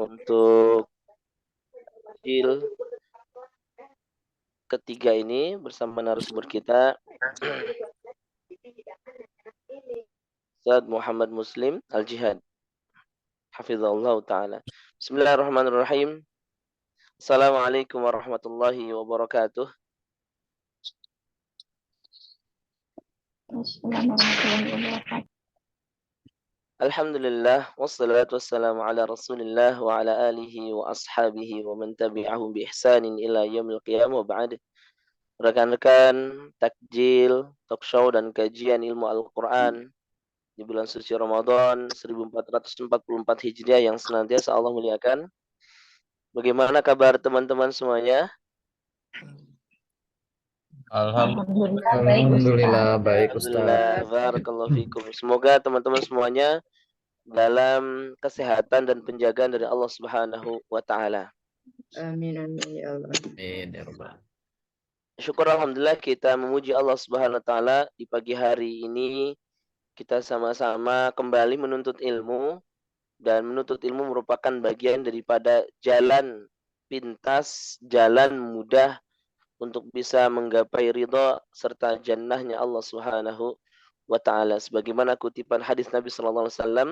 untuk jil ketiga ini bersama narasumber kita Ustaz Muhammad Muslim Al-Jihad hafizahullah taala. Bismillahirrahmanirrahim. Assalamualaikum warahmatullahi wabarakatuh. Alhamdulillah wassalatu wassalamu ala Rasulillah wa ala alihi wa ashabihi wa man tabi'ahum bi ihsanin ila yaumil qiyamah wa ba'd. Rekan-rekan takjil, talk show dan kajian ilmu Al-Qur'an di bulan suci Ramadan 1444 Hijriah yang senantiasa Allah muliakan. Bagaimana kabar teman-teman semuanya? Alhamdulillah baik Alhamdulillah, Ustaz. barakallahu fikum. Semoga teman-teman semuanya dalam kesehatan dan penjagaan dari Allah Subhanahu wa taala. Amin amin ya Allah. Amin ya rabbal. Syukur alhamdulillah kita memuji Allah Subhanahu wa taala di pagi hari ini kita sama-sama kembali menuntut ilmu, dan menuntut ilmu merupakan bagian daripada jalan pintas, jalan mudah untuk bisa menggapai ridha serta jannahnya Allah Subhanahu wa taala. Sebagaimana kutipan hadis Nabi sallallahu alaihi wasallam,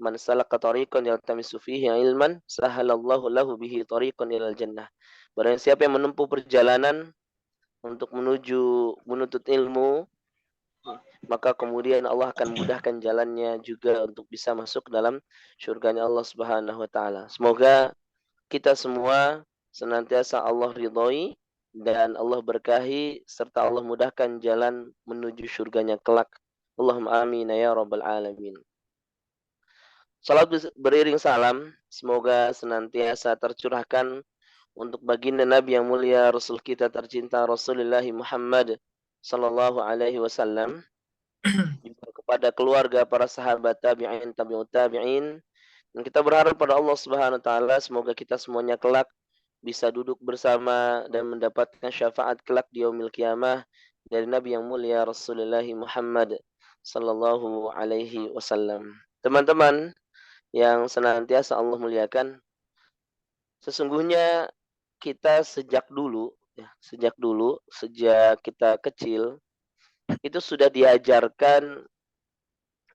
"Man salaka tariqan yaltamisu fihi ilman, sahalallahu lahu bihi tariqan ilal jannah." Barang siapa yang menempuh perjalanan untuk menuntut ilmu, maka kemudian Allah akan mudahkan jalannya juga untuk bisa masuk dalam surganya Allah Subhanahu wa taala. Semoga kita semua senantiasa Allah ridhoi dan Allah berkahi serta Allah mudahkan jalan menuju surganya kelak. Allahumma amin ya rabbal alamin. Salat beriring salam semoga senantiasa tercurahkan untuk baginda Nabi yang mulia, Rasul kita tercinta Rasulullah Muhammad sallallahu alaihi wasallam, juga kepada keluarga, para sahabat, tabi'in, tabi'ut tabi'in. Dan kita berharap pada Allah Subhanahu wa taala semoga kita semuanya kelak bisa duduk bersama dan mendapatkan syafaat kelak di yaumil qiyamah dari Nabi yang mulia Rasulullah Muhammad sallallahu alaihi wasallam. Teman-teman yang senantiasa Allah muliakan, sesungguhnya kita sejak kita kecil itu sudah diajarkan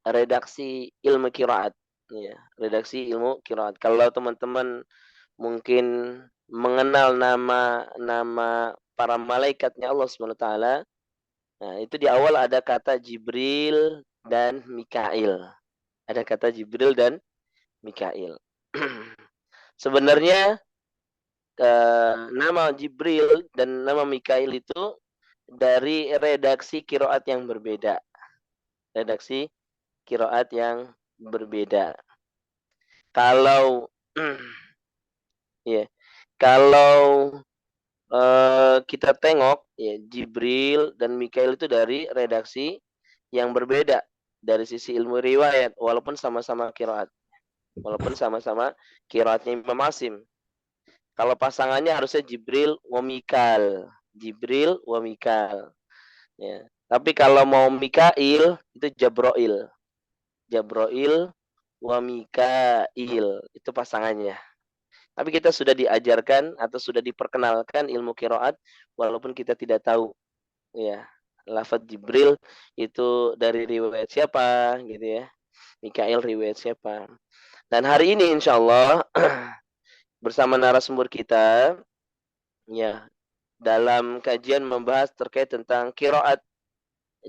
redaksi ilmu qiraat, ya, redaksi ilmu qiraat. Kalau teman-teman mungkin mengenal nama para malaikatnya Allah Subhanahu wa taala, nah itu di awal ada kata Jibril dan Mikail. Ada kata Jibril dan Mikail. Sebenarnya nama Jibril dan nama Mikail itu dari redaksi qiraat yang berbeda. Redaksi qiraat yang berbeda. Kalau ya, kalau kita tengok ya, Jibril dan Mikail itu dari redaksi yang berbeda dari sisi ilmu riwayat, walaupun sama-sama qiraat. Walaupun sama-sama qiraatnya Imam Asim. Kalau pasangannya harusnya Jibril wa Mikal. Jibril wa Mikal. Ya. Tapi kalau mau Mikail itu Jabroil. Jabroil wa Mikail. Itu pasangannya. Tapi kita sudah diajarkan atau sudah diperkenalkan ilmu qiraat walaupun kita tidak tahu ya lafaz Jibril itu dari riwayat siapa gitu ya. Mikail riwayat siapa. Dan hari ini insyaallah bersama narasumber kita ya dalam kajian membahas terkait tentang qiraat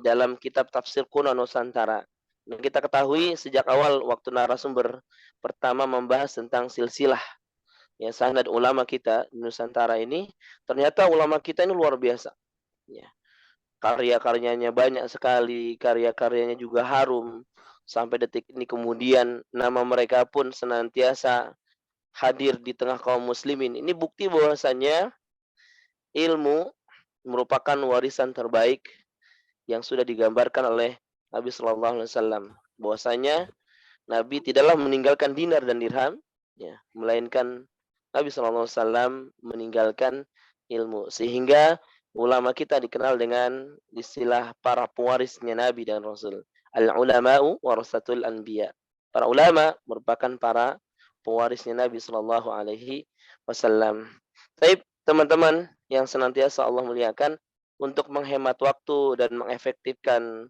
dalam kitab tafsir kuno Nusantara. Dan kita ketahui sejak awal waktu narasumber pertama membahas tentang silsilah ya sanad ulama kita di Nusantara ini, ternyata ulama kita ini luar biasa. Ya. Karya-karyanya banyak sekali, karya-karyanya juga harum. Sampai detik ini kemudian nama mereka pun senantiasa hadir di tengah kaum muslimin. Ini bukti bahwasanya ilmu merupakan warisan terbaik yang sudah digambarkan oleh Nabi Shallallahu Alaihi Wasallam. Bahwasanya Nabi tidaklah meninggalkan dinar dan dirham, ya, melainkan Nabi Shallallahu Alaihi Wasallam meninggalkan ilmu. Sehingga ulama kita dikenal dengan istilah para pewarisnya Nabi dan Rasul. Al-ulama'u warasatul anbiya. Para ulama merupakan para pewarisnya Nabi Shallallahu Alaihi Wasallam. Baik, teman-teman yang senantiasa Allah muliakan, untuk menghemat waktu dan mengefektifkan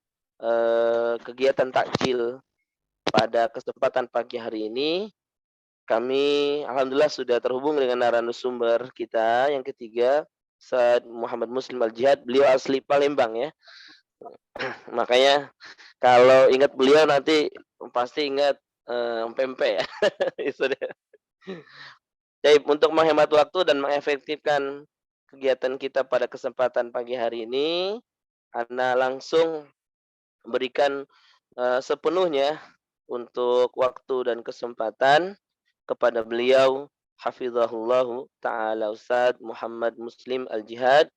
kegiatan takjil pada kesempatan pagi hari ini, kami alhamdulillah sudah terhubung dengan narasumber kita yang ketiga, Ustaz Muhammad Muslim Al-Jihad. Beliau asli Palembang ya. Makanya kalau ingat beliau nanti pasti ingat pempek ya. Jadi untuk menghemat waktu dan mengefektifkan kegiatan kita pada kesempatan pagi hari ini, Ana langsung berikan sepenuhnya untuk waktu dan kesempatan kepada beliau hafizahullahu taala Ustaz Muhammad Muslim Al-Jihad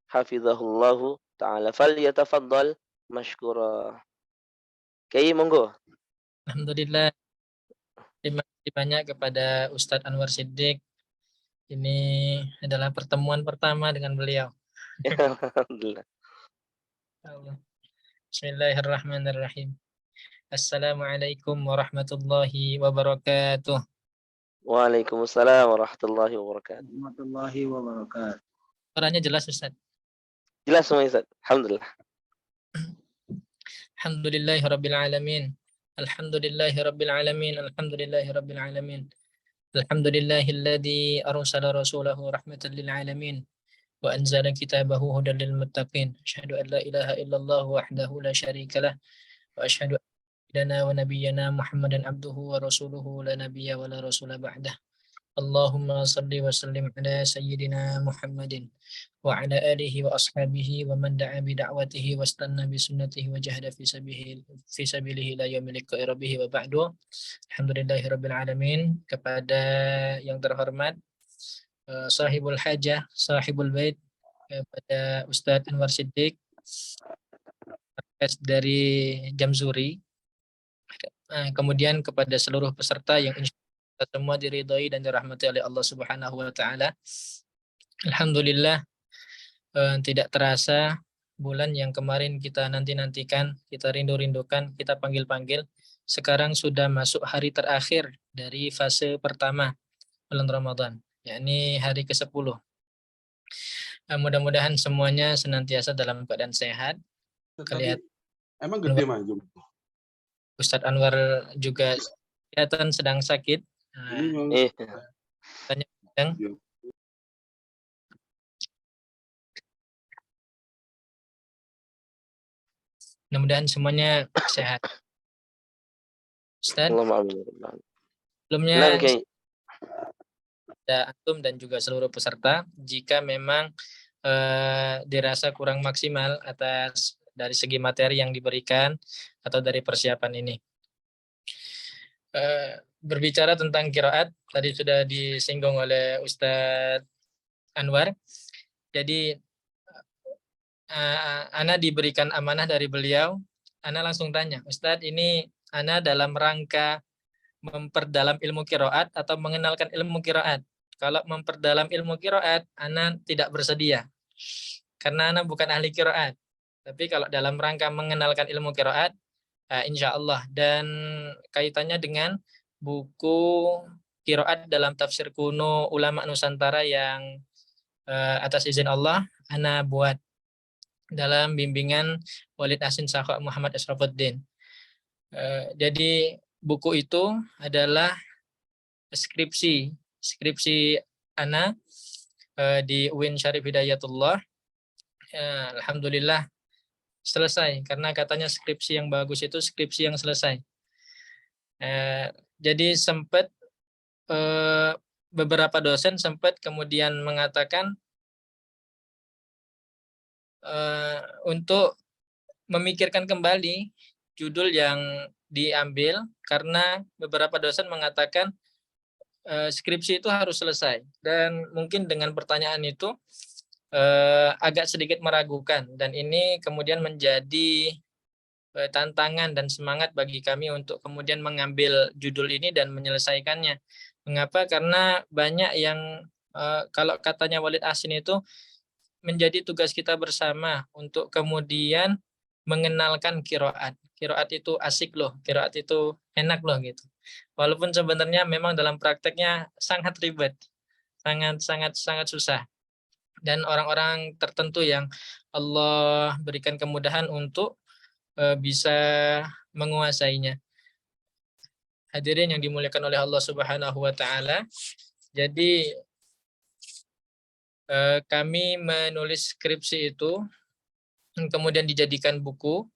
hafizahullahu taala. Falyatafaddal mashkura. Kiai monggo. Alhamdulillah, terima kasih banyak kepada Ustadz Anwar Siddiq. Ini adalah pertemuan pertama dengan beliau. Alhamdulillah. Bismillahirrahmanirrahim. Assalamualaikum warahmatullahi wabarakatuh. Waalaikumsalam warahmatullahi wabarakatuh. Warahmatullahi wabarakatuh. Suaranya jelas, Ustaz? Jelas semua Ustaz. Alhamdulillah. Alhamdulillahirabbil alamin. Alhamdulillahirabbil alamin. Alhamdulillahirabbil alamin. Alhamdulillahilladzi arsala rasulahu rahmatan lil alamin wa anzala kitabahu hudan lil muttaqin. Asyhadu an la ilaha illallah wahdahu la syarikalah wa asyhadu anna nabiyyana Muhammadan abduhu wa rasuluhu la nabiyya wa la rasula ba'dah. Allahumma salli wa sallim ala sayyidina Muhammadin wa ala alihi wa ashabihi wa man da'a bi da'watihi wa istanna bi sunnatihi wa jahada fi sabilihi la yaumil rabbih wa ba'du. Alhamdulillahirabbil alamin. Kepada yang terhormat sahibul hajah, sahibul bait, kepada Ustadz Anwar Siddiq dari Jamzuri, kemudian kepada seluruh peserta yang kita semua diridhoi dan dirahmati oleh Allah Subhanahu wa taala. Alhamdulillah, tidak terasa bulan yang kemarin kita nanti-nantikan, kita rindu-rindukan, kita panggil-panggil, sekarang sudah masuk hari terakhir dari fase pertama bulan Ramadan, yakni hari ke-10. Mudah-mudahan semuanya senantiasa dalam keadaan sehat. Kelihatan Emang gede maju. Ustadz Anwar juga kelihatan sedang sakit. Mudah-mudahan semuanya sehat. Ustadz, sebelumnya ada antum dan juga seluruh peserta, jika memang dirasa kurang maksimal atas dari segi materi yang diberikan atau dari persiapan ini. Berbicara tentang qiraat, tadi sudah disinggung oleh Ustadz Anwar. Jadi Ana diberikan amanah dari beliau. Ana langsung tanya, Ustadz, ini Ana dalam rangka memperdalam ilmu qiraat atau mengenalkan ilmu qiraat? Kalau memperdalam ilmu qiraat, Ana tidak bersedia, karena Ana bukan ahli qiraat. Tapi kalau dalam rangka mengenalkan ilmu qiraat, insya Allah, dan kaitannya dengan buku qiraat dalam tafsir kuno ulama Nusantara yang atas izin Allah Ana buat dalam bimbingan Walid Hasin Sakho Muhammad Asrafuddin. Jadi buku itu adalah skripsi Ana di UIN Syarif Hidayatullah. Alhamdulillah selesai, karena katanya skripsi yang bagus itu skripsi yang selesai. Jadi sempat beberapa dosen sempat kemudian mengatakan untuk memikirkan kembali judul yang diambil, karena beberapa dosen mengatakan skripsi itu harus selesai, dan mungkin dengan pertanyaan itu agak sedikit meragukan, dan ini kemudian menjadi tantangan dan semangat bagi kami untuk kemudian mengambil judul ini dan menyelesaikannya. Mengapa? Karena banyak yang kalau katanya Walid Hasin itu menjadi tugas kita bersama untuk kemudian mengenalkan qiraat. Qiraat itu asik loh, qiraat itu enak loh gitu. Walaupun sebenarnya memang dalam prakteknya sangat ribet, sangat susah. Dan orang-orang tertentu yang Allah berikan kemudahan untuk bisa menguasainya. Hadirin yang dimuliakan oleh Allah Subhanahu wa taala. Jadi kami menulis skripsi itu kemudian dijadikan buku,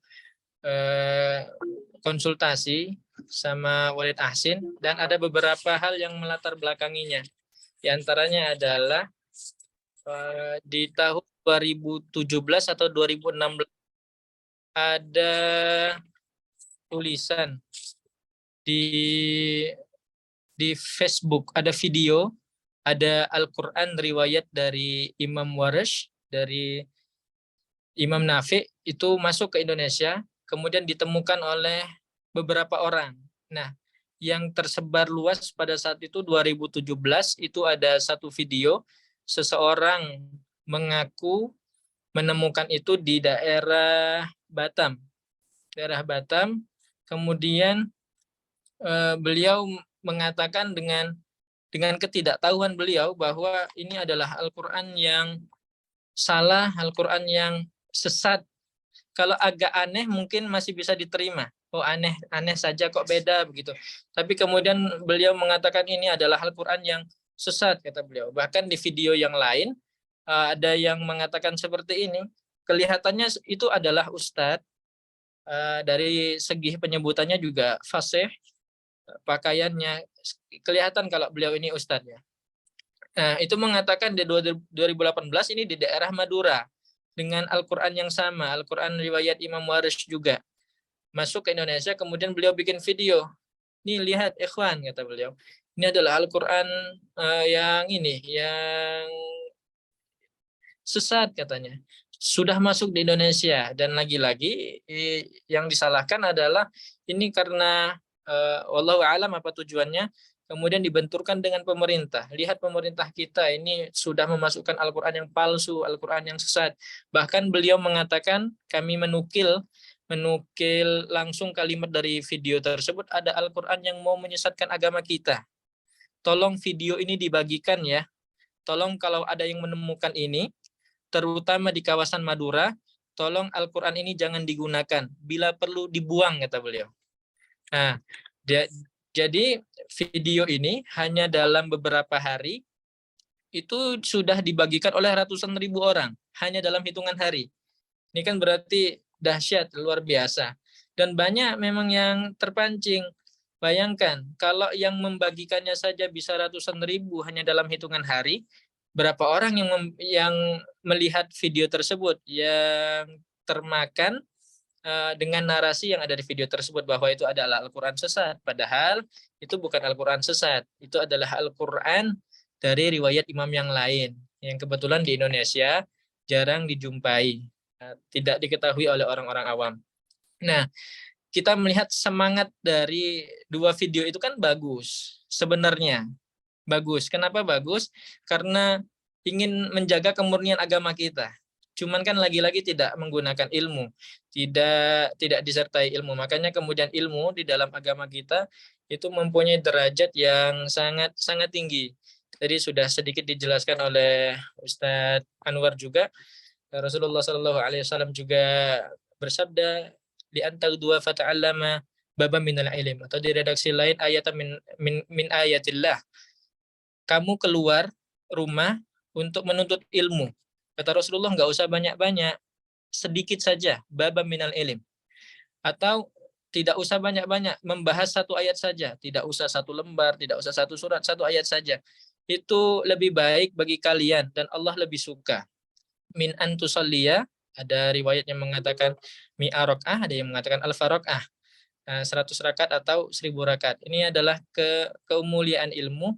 konsultasi sama Walid Ahsin, dan ada beberapa hal yang melatar belakanginya. Di antaranya adalah di tahun 2017 atau 2016 ada tulisan di Facebook, ada video, ada Al-Quran riwayat dari Imam Warsh, dari Imam Nafi, itu masuk ke Indonesia, kemudian ditemukan oleh beberapa orang. Nah, yang tersebar luas pada saat itu 2017 itu ada satu video seseorang mengaku menemukan itu di daerah Batam. Kemudian beliau mengatakan dengan ketidaktahuan beliau bahwa ini adalah Al-Quran yang salah, Al-Quran yang sesat. Kalau agak aneh mungkin masih bisa diterima. Oh, aneh saja kok beda begitu. Tapi kemudian beliau mengatakan ini adalah Al-Quran yang sesat, kata beliau. Bahkan di video yang lain ada yang mengatakan seperti ini. Kelihatannya itu adalah ustadz, dari segi penyebutannya juga fasih, pakaiannya kelihatan kalau beliau ini ustadznya. Nah, itu mengatakan di 2018 ini di daerah Madura dengan Al-Quran yang sama, Al-Quran riwayat Imam Warsh juga masuk ke Indonesia. Kemudian beliau bikin video. Nih lihat ikhwan, kata beliau. Ini adalah Al-Quran yang sesat katanya. Sudah masuk di Indonesia, dan lagi-lagi yang disalahkan adalah ini karena wallahu a'lam apa tujuannya, kemudian dibenturkan dengan pemerintah. Lihat pemerintah kita ini sudah memasukkan Al-Quran yang palsu, Al-Quran yang sesat. Bahkan beliau mengatakan, kami menukil langsung kalimat dari video tersebut, ada Al-Quran yang mau menyesatkan agama kita. Tolong video ini dibagikan ya. Tolong kalau ada yang menemukan ini, terutama di kawasan Madura, tolong Al-Quran ini jangan digunakan. Bila perlu dibuang, kata beliau. Nah, jadi video ini hanya dalam beberapa hari itu sudah dibagikan oleh ratusan ribu orang hanya dalam hitungan hari. Ini kan berarti dahsyat, luar biasa. Dan banyak memang yang terpancing. Bayangkan kalau yang membagikannya saja bisa ratusan ribu hanya dalam hitungan hari, berapa orang yang melihat video tersebut yang termakan dengan narasi yang ada di video tersebut bahwa itu adalah Al-Quran sesat. Padahal itu bukan Al-Quran sesat. Itu adalah Al-Quran dari riwayat imam yang lain. Yang kebetulan di Indonesia jarang dijumpai. Tidak diketahui oleh orang-orang awam. Nah, kita melihat semangat dari dua video itu kan bagus. Sebenarnya bagus. Kenapa bagus? Karena ingin menjaga kemurnian agama kita. Cuman kan lagi-lagi tidak menggunakan ilmu, tidak disertai ilmu. Makanya kemudian ilmu di dalam agama kita itu mempunyai derajat yang sangat tinggi. Tadi sudah sedikit dijelaskan oleh Ustadz Anwar juga. Rasulullah SAW juga bersabda, di antara dua fata'allama baba minal ilm, atau di redaksi lain ayatan min ayatillah. Kamu keluar rumah untuk menuntut ilmu. Kata Rasulullah, nggak usah banyak-banyak, sedikit saja, baba minal ilm. Atau tidak usah banyak-banyak, membahas satu ayat saja, tidak usah satu lembar, tidak usah satu surat, satu ayat saja. Itu lebih baik bagi kalian dan Allah lebih suka. Min antusalliya, ada riwayat yang mengatakan mi'a rakaah, ada yang mengatakan alfa rakaah, 100 rakaat atau 1000 rakaat. Ini adalah kemuliaan ilmu.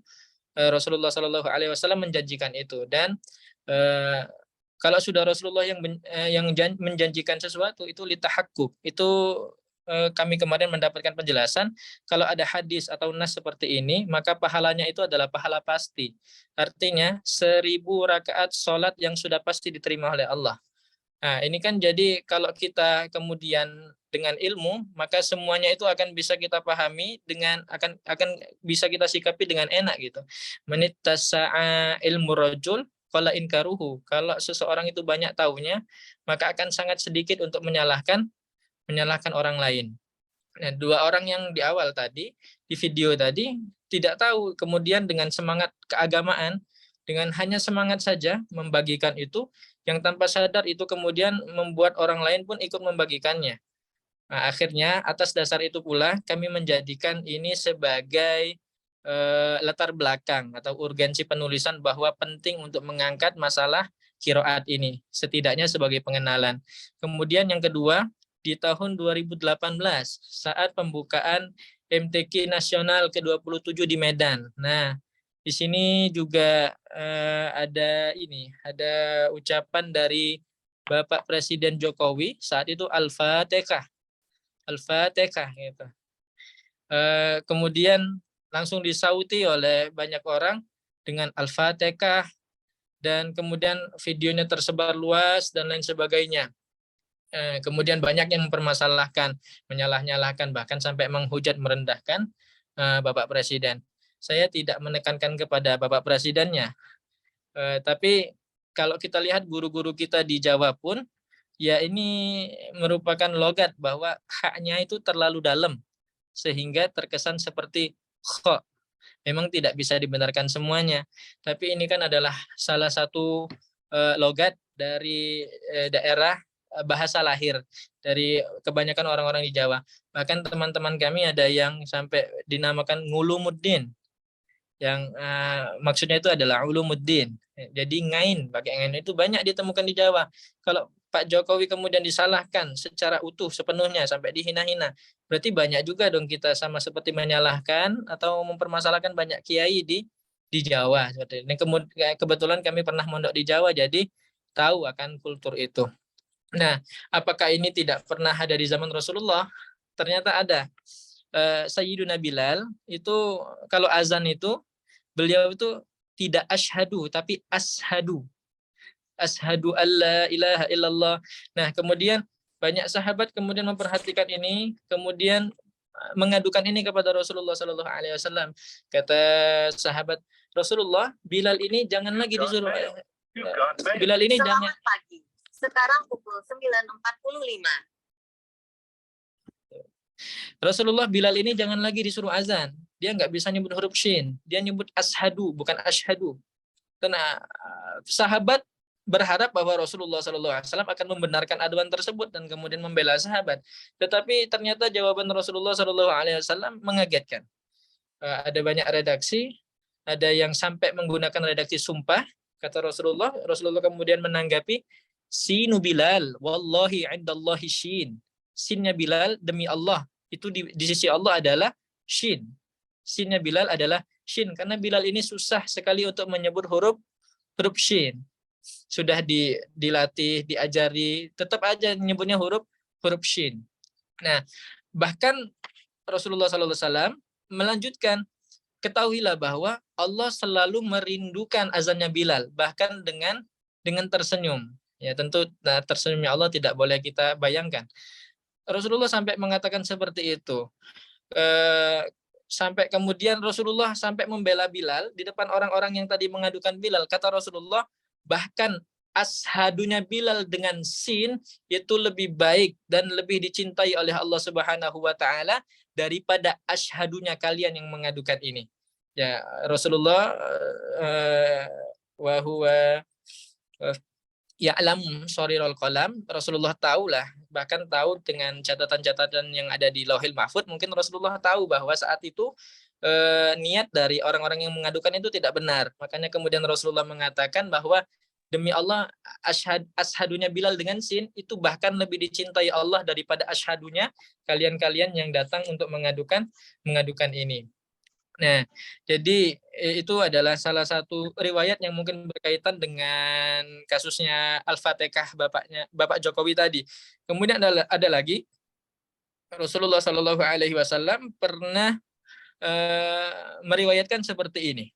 Rasulullah SAW menjanjikan itu, dan kalau sudah Rasulullah yang menjanjikan sesuatu itu litahakkuk, itu kami kemarin mendapatkan penjelasan kalau ada hadis atau nas seperti ini maka pahalanya itu adalah pahala pasti. Artinya 1000 rakaat sholat yang sudah pasti diterima oleh Allah. Nah, ini kan jadi kalau kita kemudian dengan ilmu, maka semuanya itu akan bisa kita pahami dengan akan bisa kita sikapi dengan enak gitu. Menit tasa'a ilmu rajul qala inkaruhu. Kalau seseorang itu banyak tahunya, maka akan sangat sedikit untuk menyalahkan orang lain. Nah, dua orang yang di awal tadi, di video tadi, tidak tahu, kemudian dengan semangat keagamaan, dengan hanya semangat saja membagikan itu, yang tanpa sadar itu kemudian membuat orang lain pun ikut membagikannya. Nah, akhirnya atas dasar itu pula kami menjadikan ini sebagai latar belakang atau urgensi penulisan bahwa penting untuk mengangkat masalah qiraat ini, setidaknya sebagai pengenalan. Kemudian yang kedua, di tahun 2018 saat pembukaan MTQ Nasional ke-27 di Medan. Nah, di sini juga ada ucapan dari Bapak Presiden Jokowi saat itu Al-Fatihah gitu. Kemudian langsung disauti oleh banyak orang dengan Al-Fatihah, dan kemudian videonya tersebar luas dan lain sebagainya. Kemudian banyak yang mempermasalahkan, menyalah-nyalahkan, bahkan sampai menghujat, merendahkan Bapak Presiden. Saya tidak menekankan kepada Bapak Presidennya, tapi kalau kita lihat guru-guru kita di Jawa pun, ya ini merupakan logat bahwa haknya itu terlalu dalam, sehingga terkesan seperti kho. Memang tidak bisa dibenarkan semuanya, tapi ini kan adalah salah satu logat dari daerah bahasa lahir dari kebanyakan orang-orang di Jawa. Bahkan teman-teman kami ada yang sampai dinamakan ngulumuddin, yang maksudnya itu adalah ulumuddin. Jadi ngain, pakai ngain itu banyak ditemukan di Jawa. Kalau Pak Jokowi kemudian disalahkan secara utuh sepenuhnya sampai dihina-hina, berarti banyak juga dong kita sama seperti menyalahkan atau mempermasalahkan banyak kiai di Jawa. Ini kebetulan kami pernah mondok di Jawa, jadi tahu akan kultur itu. Nah, apakah ini tidak pernah ada di zaman Rasulullah? Ternyata ada. Sayyiduna Bilal itu kalau azan itu beliau itu tidak asyhadu tapi ashadu. Ashadu alla ilaha illallah. Nah, kemudian banyak sahabat kemudian memperhatikan ini, kemudian mengadukan ini kepada Rasulullah Shallallahu Alaihi Wasallam. Kata sahabat Rasulullah, Bilal ini jangan lagi disuruh. Bilal ini jangan. Selamat pagi. Sekarang pukul 9.45. Rasulullah, Bilal ini jangan lagi disuruh azan. Dia nggak bisa nyebut huruf shin. Dia nyebut ashadu, bukan ashadu. Karena sahabat berharap bahwa Rasulullah SAW akan membenarkan aduan tersebut dan kemudian membela sahabat. Tetapi ternyata jawaban Rasulullah SAW mengagetkan. Ada banyak redaksi, ada yang sampai menggunakan redaksi sumpah. Kata Rasulullah kemudian menanggapi, Sinu Bilal, wallahi indallahi shin. Sinnya Bilal demi Allah, itu di sisi Allah adalah shin. Sinnya Bilal adalah shin, karena Bilal ini susah sekali untuk menyebut huruf shin. Sudah dilatih, diajari, tetap aja nyebutnya huruf shin. Nah, bahkan Rasulullah SAW melanjutkan, ketahuilah bahwa Allah selalu merindukan azannya Bilal, bahkan dengan tersenyum. Ya tentu tersenyumnya Allah tidak boleh kita bayangkan. Rasulullah sampai mengatakan seperti itu. Sampai kemudian Rasulullah sampai membela Bilal di depan orang-orang yang tadi mengadukan Bilal. Kata Rasulullah, bahkan ashadunya Bilal dengan sin itu lebih baik dan lebih dicintai oleh Allah Subhanahu wa taala daripada ashadunya kalian yang mengadukan ini. Ya, Rasulullah wa huwa ya'lam sharirul qalam, Rasulullah tahulah, bahkan tahu dengan catatan-catatan yang ada di Lauhil Mahfud. Mungkin Rasulullah tahu bahwa saat itu niat dari orang-orang yang mengadukan itu tidak benar. Makanya kemudian Rasulullah mengatakan bahwa demi Allah, ashadunya Bilal dengan sin itu bahkan lebih dicintai Allah daripada ashadunya kalian-kalian yang datang untuk mengadukan ini. Nah, jadi itu adalah salah satu riwayat yang mungkin berkaitan dengan kasusnya Al-Fatihah Bapak Jokowi tadi. Kemudian ada lagi, Rasulullah Shallallahu Alaihi Wasallam pernah meriwayatkan seperti ini.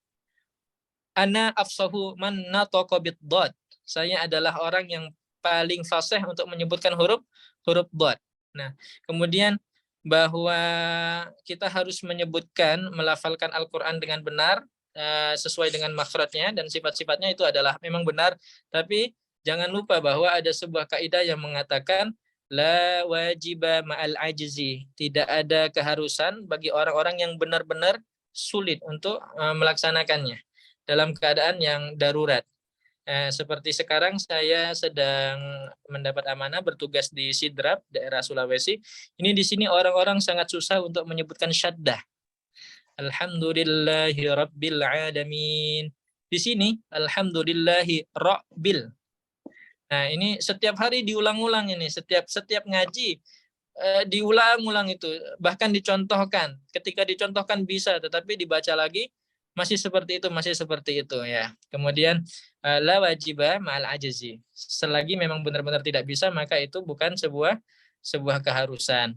Ana afsahu man nataqa bid-dad. Saya adalah orang yang paling fasih untuk menyebutkan huruf dhad. Nah, kemudian bahwa kita harus menyebutkan, melafalkan Al-Quran dengan benar, sesuai dengan makhrajnya dan sifat-sifatnya itu adalah memang benar. Tapi jangan lupa bahwa ada sebuah kaidah yang mengatakan la wajiba ma'al ajzi. Tidak ada keharusan bagi orang-orang yang benar-benar sulit untuk melaksanakannya dalam keadaan yang darurat. Seperti sekarang saya sedang mendapat amanah bertugas di Sidrap, daerah Sulawesi. Ini di sini orang-orang sangat susah untuk menyebutkan syaddah. Alhamdulillahi rabbil alamin. Di sini alhamdulillahi rabbil. Nah, ini setiap hari diulang-ulang ini, setiap ngaji diulang-ulang itu, bahkan dicontohkan. Ketika dicontohkan bisa, tetapi dibaca lagi masih seperti itu ya. Kemudian la wajiba ma'al ajzi. Selagi memang benar-benar tidak bisa, maka itu bukan sebuah keharusan.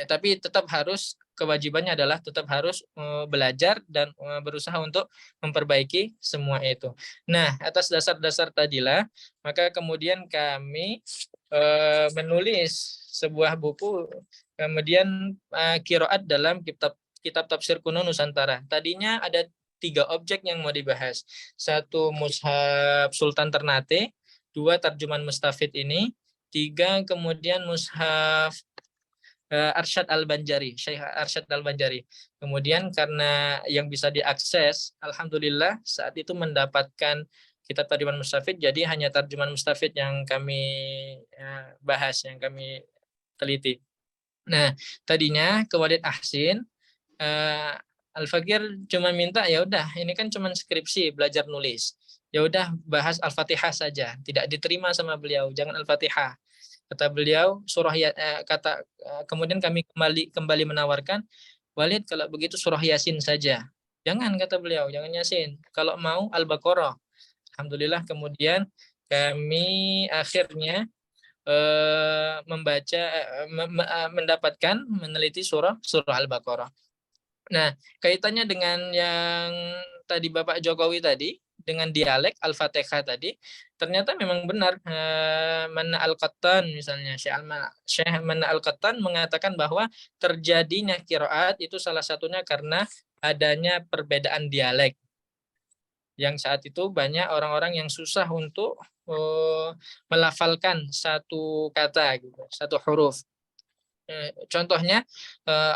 Tapi tetap harus, kewajibannya adalah tetap harus belajar dan berusaha untuk memperbaiki semua itu. Nah, atas dasar-dasar tadilah, maka kemudian kami menulis sebuah buku, kemudian qiraat dalam kitab tafsir kuno Nusantara. Tadinya ada 3 objek yang mau dibahas. 1 mushaf Sultan Ternate, 2 tarjuman Mustafid ini, 3 kemudian mushaf Arsyad Al-Banjari, Syekh Arsyad Al-Banjari. Kemudian karena yang bisa diakses, alhamdulillah saat itu mendapatkan kitab tarjuman Mustafid, jadi hanya tarjuman Mustafid yang kami bahas, yang kami teliti. Nah, tadinya ke Walid Ahsin, Al-Fakir cuma minta, ya udah, ini kan cuma skripsi, belajar nulis. Ya udah bahas Al-Fatihah saja, tidak diterima sama beliau, jangan Al-Fatihah. Kata beliau, kemudian kami kembali menawarkan, Walid kalau begitu surah Yasin saja. Jangan, kata beliau, jangan Yasin. Kalau mau Al-Baqarah. Alhamdulillah kemudian kami akhirnya mendapatkan meneliti surah Al-Baqarah. Nah, kaitannya dengan yang tadi Bapak Jokowi tadi, dengan dialek Al-Fatihah tadi, ternyata memang benar. Manna Al-Qattan misalnya, Syekh Manna Al-Qattan mengatakan bahwa terjadinya qiraat itu salah satunya karena adanya perbedaan dialek. Yang saat itu banyak orang-orang yang susah untuk melafalkan satu kata, gitu, satu huruf. Contohnya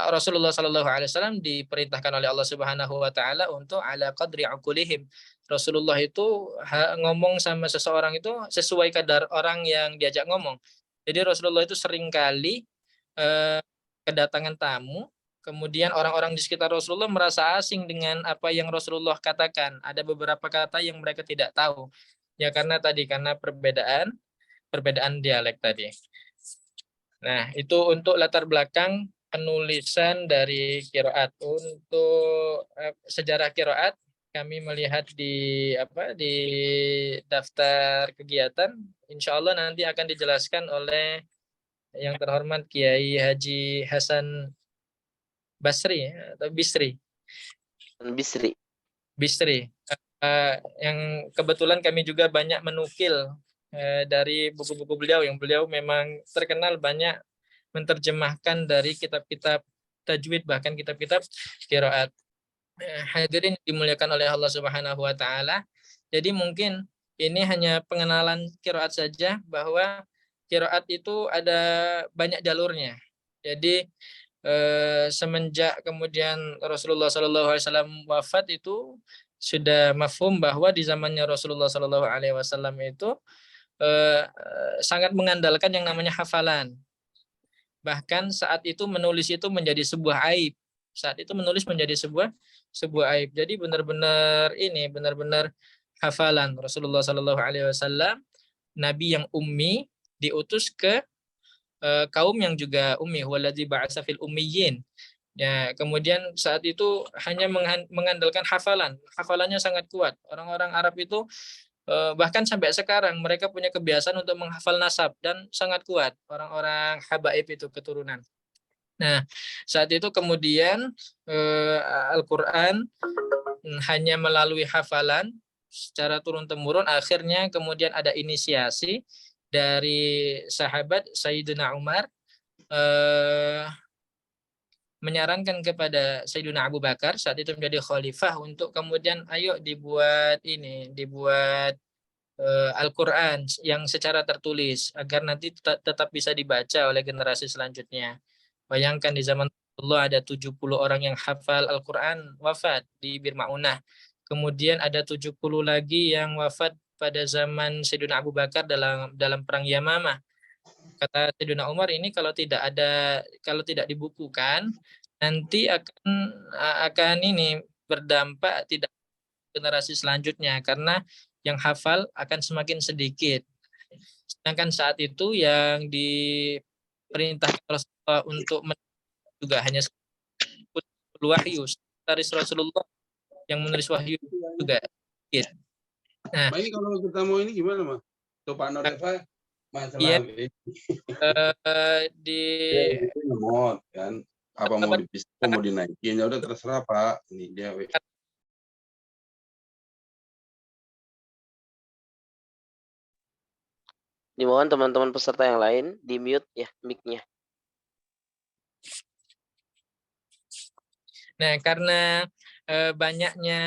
Rasulullah SAW diperintahkan oleh Allah Subhanahu Wa Taala untuk ala qadri uqulihim. Rasulullah itu ngomong sama seseorang itu sesuai kadar orang yang diajak ngomong. Jadi Rasulullah itu seringkali kedatangan tamu, kemudian orang-orang di sekitar Rasulullah merasa asing dengan apa yang Rasulullah katakan. Ada beberapa kata yang mereka tidak tahu. Ya karena perbedaan dialek tadi. Nah, itu untuk latar belakang penulisan dari qiraat. Untuk sejarah qiraat kami melihat di daftar kegiatan. Insya Allah nanti akan dijelaskan oleh yang terhormat Kiai Haji Hasan Basri atau Bisri. Yang kebetulan kami juga banyak menukil dari buku-buku beliau, yang beliau memang terkenal banyak menerjemahkan dari kitab-kitab tajwid, bahkan kitab-kitab qiraat. Hadirin dimuliakan oleh Allah Subhanahu Wa Taala. Jadi mungkin ini hanya pengenalan qiraat saja, bahwa qiraat itu ada banyak jalurnya. Jadi semenjak kemudian Rasulullah SAW wafat itu sudah mafhum bahwa di zamannya Rasulullah SAW itu sangat mengandalkan yang namanya hafalan. Bahkan saat itu menulis itu menjadi sebuah aib. Saat itu menulis menjadi sebuah aib. Jadi benar-benar hafalan. Rasulullah SAW nabi yang ummi diutus ke kaum yang juga ummi, waladzi ba'atsa fil ummiyin. Ya, kemudian saat itu hanya mengandalkan hafalan. Hafalannya sangat kuat. Orang-orang Arab itu bahkan sampai sekarang mereka punya kebiasaan untuk menghafal nasab dan sangat kuat. Orang-orang habaib itu keturunan. Nah, saat itu kemudian Al-Quran hanya melalui hafalan secara turun-temurun, akhirnya kemudian ada inisiasi dari sahabat Sayyidina Umar menyarankan kepada Sayyidina Abu Bakar saat itu menjadi khalifah untuk kemudian ayo dibuat Al-Quran yang secara tertulis agar nanti tetap bisa dibaca oleh generasi selanjutnya. Bayangkan di zaman Allah ada 70 orang yang hafal Al-Quran wafat di Bir Ma'unah. Kemudian ada 70 lagi yang wafat pada zaman Sayyidina Abu Bakar dalam perang Yamamah. Kata Sayyidina Umar, ini kalau tidak dibukukan nanti akan ini berdampak tidak generasi selanjutnya karena yang hafal akan semakin sedikit. Sedangkan saat itu yang diperintahkan Rasulullah untuk juga hanya wahyu dari Rasulullah yang menulis wahyu juga sedikit. Nah, Ma, ini kalau kita mau ini gimana, Ma? Tuh Pak Noreva masalah iya, ini. di Ngemot kan. Apa mau dipisah, mau dinaikin, ya udah terserah Pak. Ini dia. Dimohon teman-teman peserta yang lain di mute ya mic-nya. Nah, karena banyaknya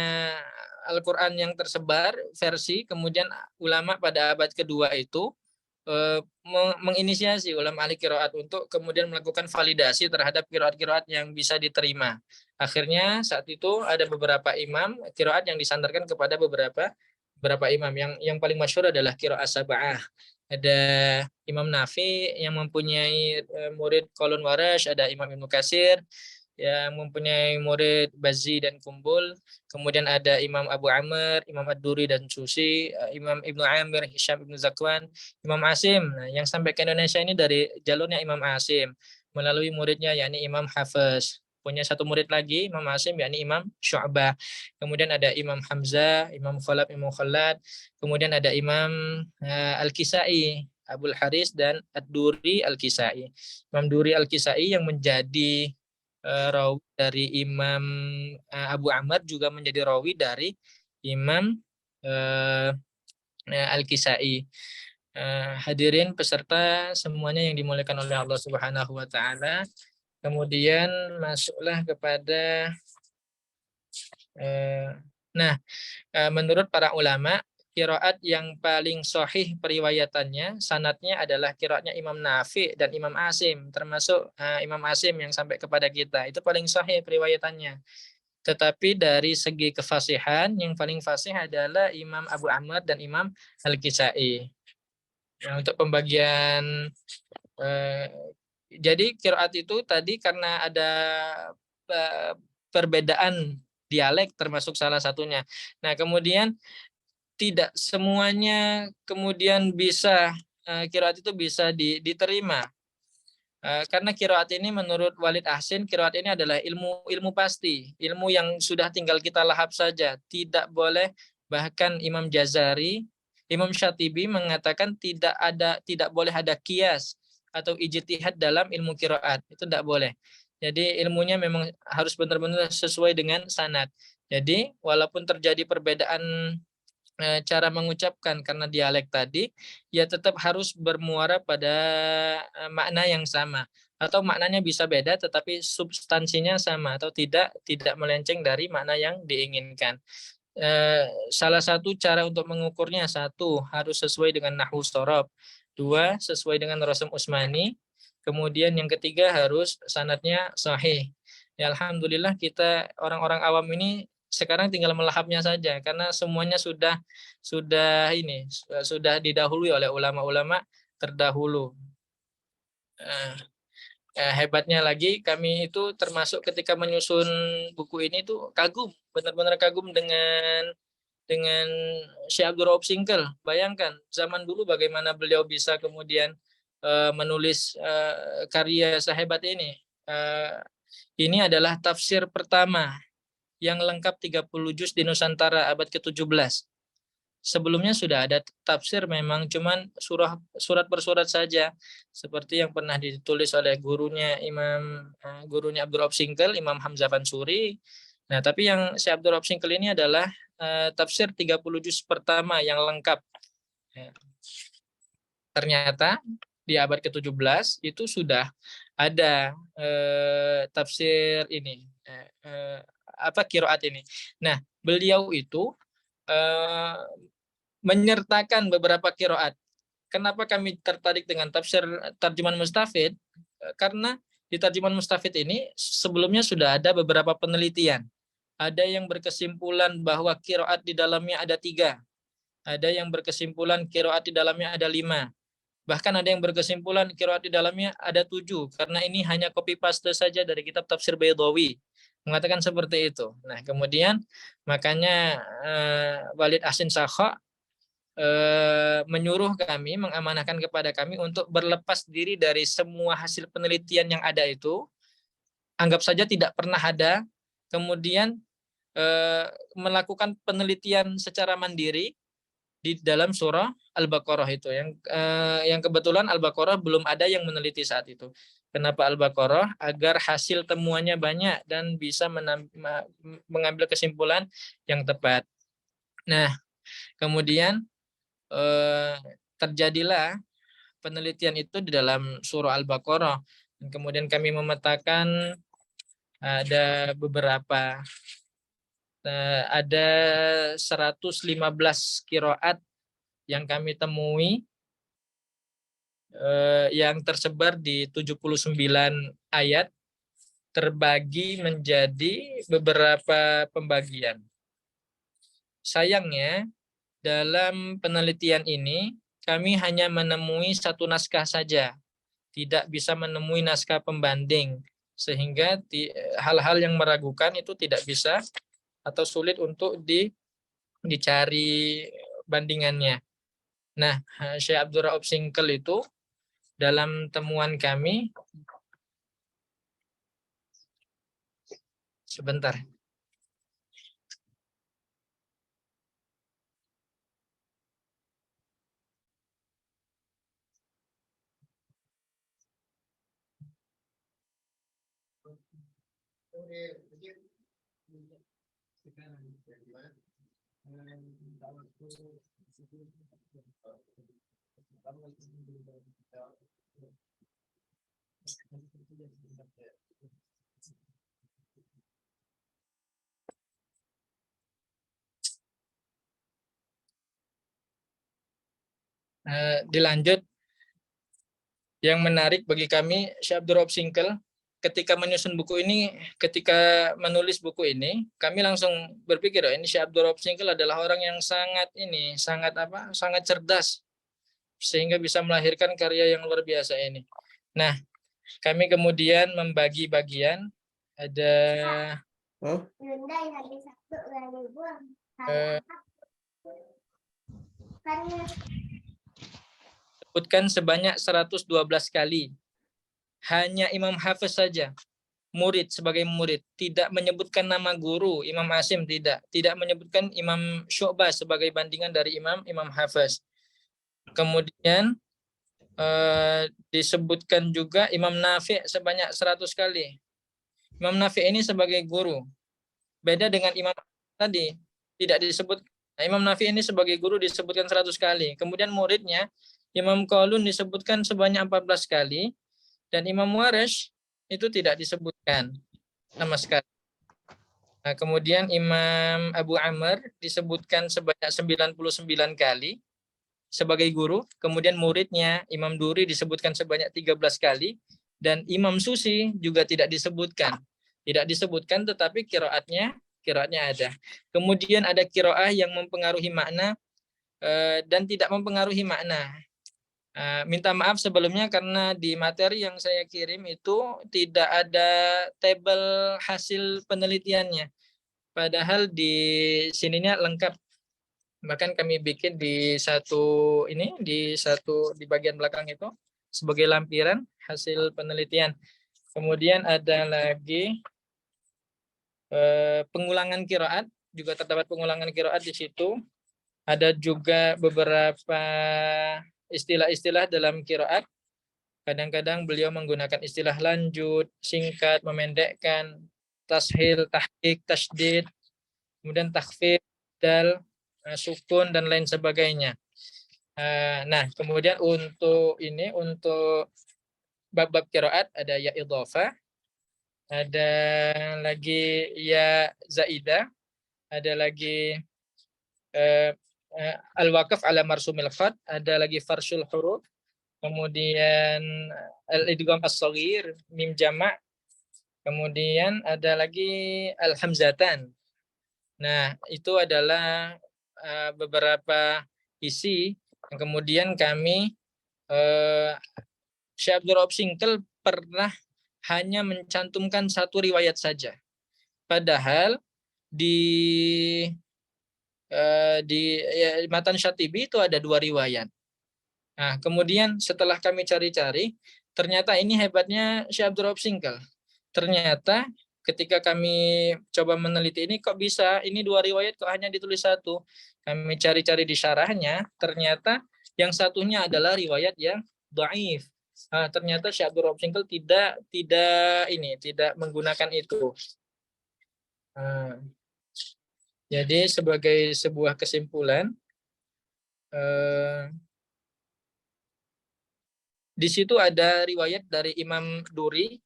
Al-Quran yang tersebar versi, kemudian ulama pada abad kedua itu menginisiasi ulama ahli qiraat untuk kemudian melakukan validasi terhadap qiraat-qiraat yang bisa diterima. Akhirnya saat itu ada beberapa imam qiraat yang disandarkan kepada beberapa imam. Yang paling masyhur adalah qiraat sab'ah. Ada Imam Nafi yang mempunyai murid Qalun Warash, ada Imam Ibnu Katsir yang mempunyai murid Bazzi dan Kumbul. Kemudian ada Imam Abu Amr, Imam Ad-Duri dan Susi, Imam Ibnu Amir, Hisham Ibnu Zakwan, Imam Asim. Nah, yang sampai ke Indonesia ini dari jalurnya Imam Asim melalui muridnya yakni Imam Hafiz. Punya satu murid lagi Imam Asim yakni Imam Syu'bah. Kemudian ada Imam Hamzah, Imam Imam Khalad. Kemudian ada Imam Al-Kisai, Abul Haris dan Ad-Duri Al-Kisai. Imam Duri Al-Kisai yang menjadi rawi dari Imam Abu Amr juga menjadi rawi dari Imam Al-Kisai. Hadirin peserta semuanya yang dimuliakan oleh Allah Subhanahu wa taala. Kemudian masuklah kepada menurut para ulama qiraat yang paling sahih periwayatannya sanadnya adalah qiraatnya Imam Nafi dan Imam Asim, termasuk Imam Asim yang sampai kepada kita itu paling sahih periwayatannya. Tetapi dari segi kefasihan yang paling fasih adalah Imam Abu Amr dan Imam Al-Kisai. Nah, untuk pembagian jadi qiraat itu tadi karena ada perbedaan dialek termasuk salah satunya. Nah, kemudian tidak semuanya kemudian bisa qiraat itu bisa diterima. Karena qiraat ini menurut Walid Ahsin, qiraat ini adalah ilmu pasti, ilmu yang sudah tinggal kita lahap saja, tidak boleh. Bahkan Imam Jazari, Imam Syatibi mengatakan tidak boleh ada kias atau ijtihad dalam ilmu qiraat, itu tidak boleh. Jadi ilmunya memang harus benar-benar sesuai dengan sanad. Jadi walaupun terjadi perbedaan cara mengucapkan karena dialek tadi, ya tetap harus bermuara pada makna yang sama atau maknanya bisa beda tetapi substansinya sama atau tidak melenceng dari makna yang diinginkan. Salah satu cara untuk mengukurnya, satu harus sesuai dengan nahwu shorof, dua sesuai dengan rasam usmani, kemudian yang ketiga harus sanadnya sahih. Ya, alhamdulillah kita orang-orang awam ini sekarang tinggal melahapnya saja karena semuanya sudah didahului oleh ulama-ulama terdahulu. Hebatnya lagi kami itu termasuk ketika menyusun buku ini tuh kagum, benar-benar kagum dengan Syekh Abdul Rauf Singkel. Bayangkan zaman dulu bagaimana beliau bisa kemudian menulis karya sehebat ini. Ini adalah tafsir pertama yang lengkap 30 juz di Nusantara abad ke-17. Sebelumnya sudah ada tafsir memang cuman surat per surat saja seperti yang pernah ditulis oleh gurunya Abdul Rauf Singkel, Imam Hamzah Fansuri. Nah, tapi yang Syekh Abdul Rauf Singkel ini adalah tafsir 30 juz pertama yang lengkap. ternyata di abad ke-17 itu sudah ada tafsir ini qiraat ini. Nah, beliau itu menyertakan beberapa qiraat. Kenapa kami tertarik dengan tafsir Tarjuman Mustafid? Karena di Tarjuman Mustafid ini sebelumnya sudah ada beberapa penelitian. Ada yang berkesimpulan bahwa qiraat di dalamnya ada 3. Ada yang berkesimpulan qiraat di dalamnya ada 5. Bahkan ada yang berkesimpulan qiraat di dalamnya ada 7. Karena ini hanya copy paste saja dari kitab Tafsir Baydawi. Mengatakan seperti itu. Nah, kemudian makanya Walid Ahsin Sakha menyuruh kami, mengamanahkan kepada kami untuk berlepas diri dari semua hasil penelitian yang ada itu. Anggap saja tidak pernah ada. Kemudian melakukan penelitian secara mandiri di dalam surah Al-Baqarah itu. Yang kebetulan Al-Baqarah belum ada yang meneliti saat itu. Kenapa Al-Baqarah? Agar hasil temuannya banyak dan bisa mengambil kesimpulan yang tepat. Nah, kemudian terjadilah penelitian itu di dalam surah Al-Baqarah. Dan kemudian kami memetakan ada beberapa, ada 115 qiraat yang kami temui yang tersebar di 79 ayat, terbagi menjadi beberapa pembagian. Sayangnya dalam penelitian ini kami hanya menemui satu naskah saja, tidak bisa menemui naskah pembanding, sehingga hal-hal yang meragukan itu tidak bisa atau sulit untuk dicari bandingannya. Nah, Syekh Abdul Rauf Singkel itu dalam temuan kami, sebentar. Dilanjut, yang menarik bagi kami, Syekh Abdul Rauf Singkel ketika menyusun buku ini, ketika menulis buku ini, kami langsung berpikir, oh, ini Syekh Abdul Rauf Singkel adalah orang yang sangat cerdas, sehingga bisa melahirkan karya yang luar biasa ini. Nah, kami kemudian membagi bagian, ada sebutkan sebanyak 112 kali. Hanya Imam Hafiz saja, murid sebagai murid, tidak menyebutkan nama guru, Imam Asim tidak menyebutkan Imam Syu'bah sebagai bandingan dari Imam Hafiz. Kemudian disebutkan juga Imam Nafi' sebanyak 100 kali. Imam Nafi' ini sebagai guru. Beda dengan Imam tadi, tidak disebut. Nah, Imam Nafi' ini sebagai guru disebutkan 100 kali. Kemudian muridnya Imam Qalun disebutkan sebanyak 14 kali, dan Imam Warish itu tidak disebutkan sama sekali. Nah, kemudian Imam Abu Amr disebutkan sebanyak 99 kali sebagai guru, kemudian muridnya Imam Duri disebutkan sebanyak 13 kali, dan Imam Susi juga tidak disebutkan. Tidak disebutkan, tetapi qiraatnya ada. Kemudian ada qiraah yang mempengaruhi makna dan tidak mempengaruhi makna. Minta maaf sebelumnya karena di materi yang saya kirim itu tidak ada tabel hasil penelitiannya. Padahal di sininya lengkap. Bahkan kami bikin di bagian belakang itu sebagai lampiran hasil penelitian. Kemudian ada lagi pengulangan qiraat, juga terdapat pengulangan qiraat di situ. Ada juga beberapa istilah-istilah dalam qiraat. Kadang-kadang beliau menggunakan istilah lanjut, singkat, memendekkan, tashil, tahqiq, tasydid, kemudian takhfif, dal, sukun, dan lain sebagainya. Nah, kemudian untuk bab-bab qiraat ada ya idhofah, ada lagi ya zaidah, ada lagi al-waqf ala marsumil khat, ada lagi farsyul huruf, kemudian al-idgham as-shaghir, mim jama', kemudian ada lagi al-hamzatan. Nah, itu adalah beberapa isi yang kemudian kami Syekh Abdul Rauf Singkel pernah hanya mencantumkan satu riwayat saja. Padahal di Matan Syatibi itu ada 2 riwayat. Nah, kemudian setelah kami cari-cari, ternyata ini hebatnya Syekh Abdul Rauf Singkel. Ternyata ketika kami coba meneliti ini, kok bisa ini 2 riwayat kok hanya ditulis satu. Kami cari-cari di syarahnya, ternyata yang satunya adalah riwayat yang dhaif. Nah, ternyata Syekh Abdul Rauf Singkel tidak menggunakan itu. Nah, jadi sebagai sebuah kesimpulan, di situ ada riwayat dari Imam Duri,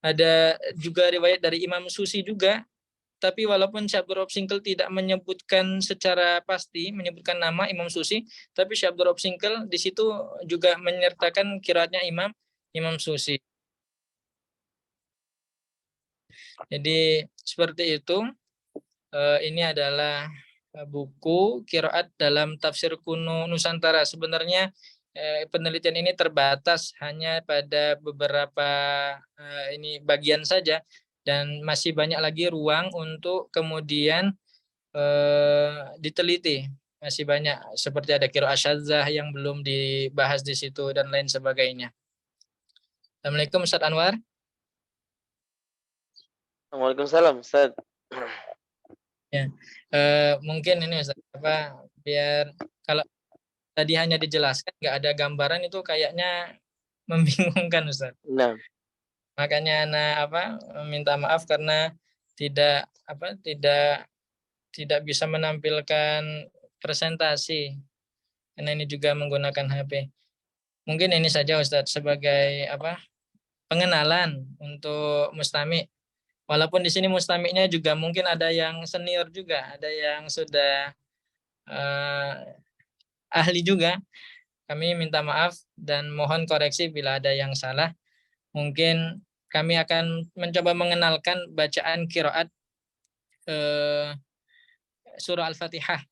ada juga riwayat dari Imam Susi juga. Tapi walaupun Syekh Abdul Rauf Singkel tidak menyebutkan secara pasti, menyebutkan nama Imam Susi, tapi Syekh Abdul Rauf Singkel di situ juga menyertakan qiraatnya Imam Susi. Jadi seperti itu. Ini adalah buku qiraat dalam tafsir kuno Nusantara. Sebenarnya penelitian ini terbatas hanya pada beberapa ini bagian saja, dan masih banyak lagi ruang untuk kemudian diteliti. Masih banyak seperti ada qiraat syadzah yang belum dibahas di situ dan lain sebagainya. Assalamualaikum Ustaz Anwar. Waalaikumsalam, Ustaz. Ya, mungkin ini Ustaz, biar kalau tadi hanya dijelaskan nggak ada gambaran itu kayaknya membingungkan Ustaz. Nah, Makanya minta maaf karena tidak bisa menampilkan presentasi karena ini juga menggunakan HP. Mungkin ini saja Ustaz sebagai pengenalan untuk Mustami. Walaupun di sini mustamiknya juga mungkin ada yang senior juga, ada yang sudah ahli juga. Kami minta maaf dan mohon koreksi bila ada yang salah. Mungkin kami akan mencoba mengenalkan bacaan qiraat surah Al-Fatihah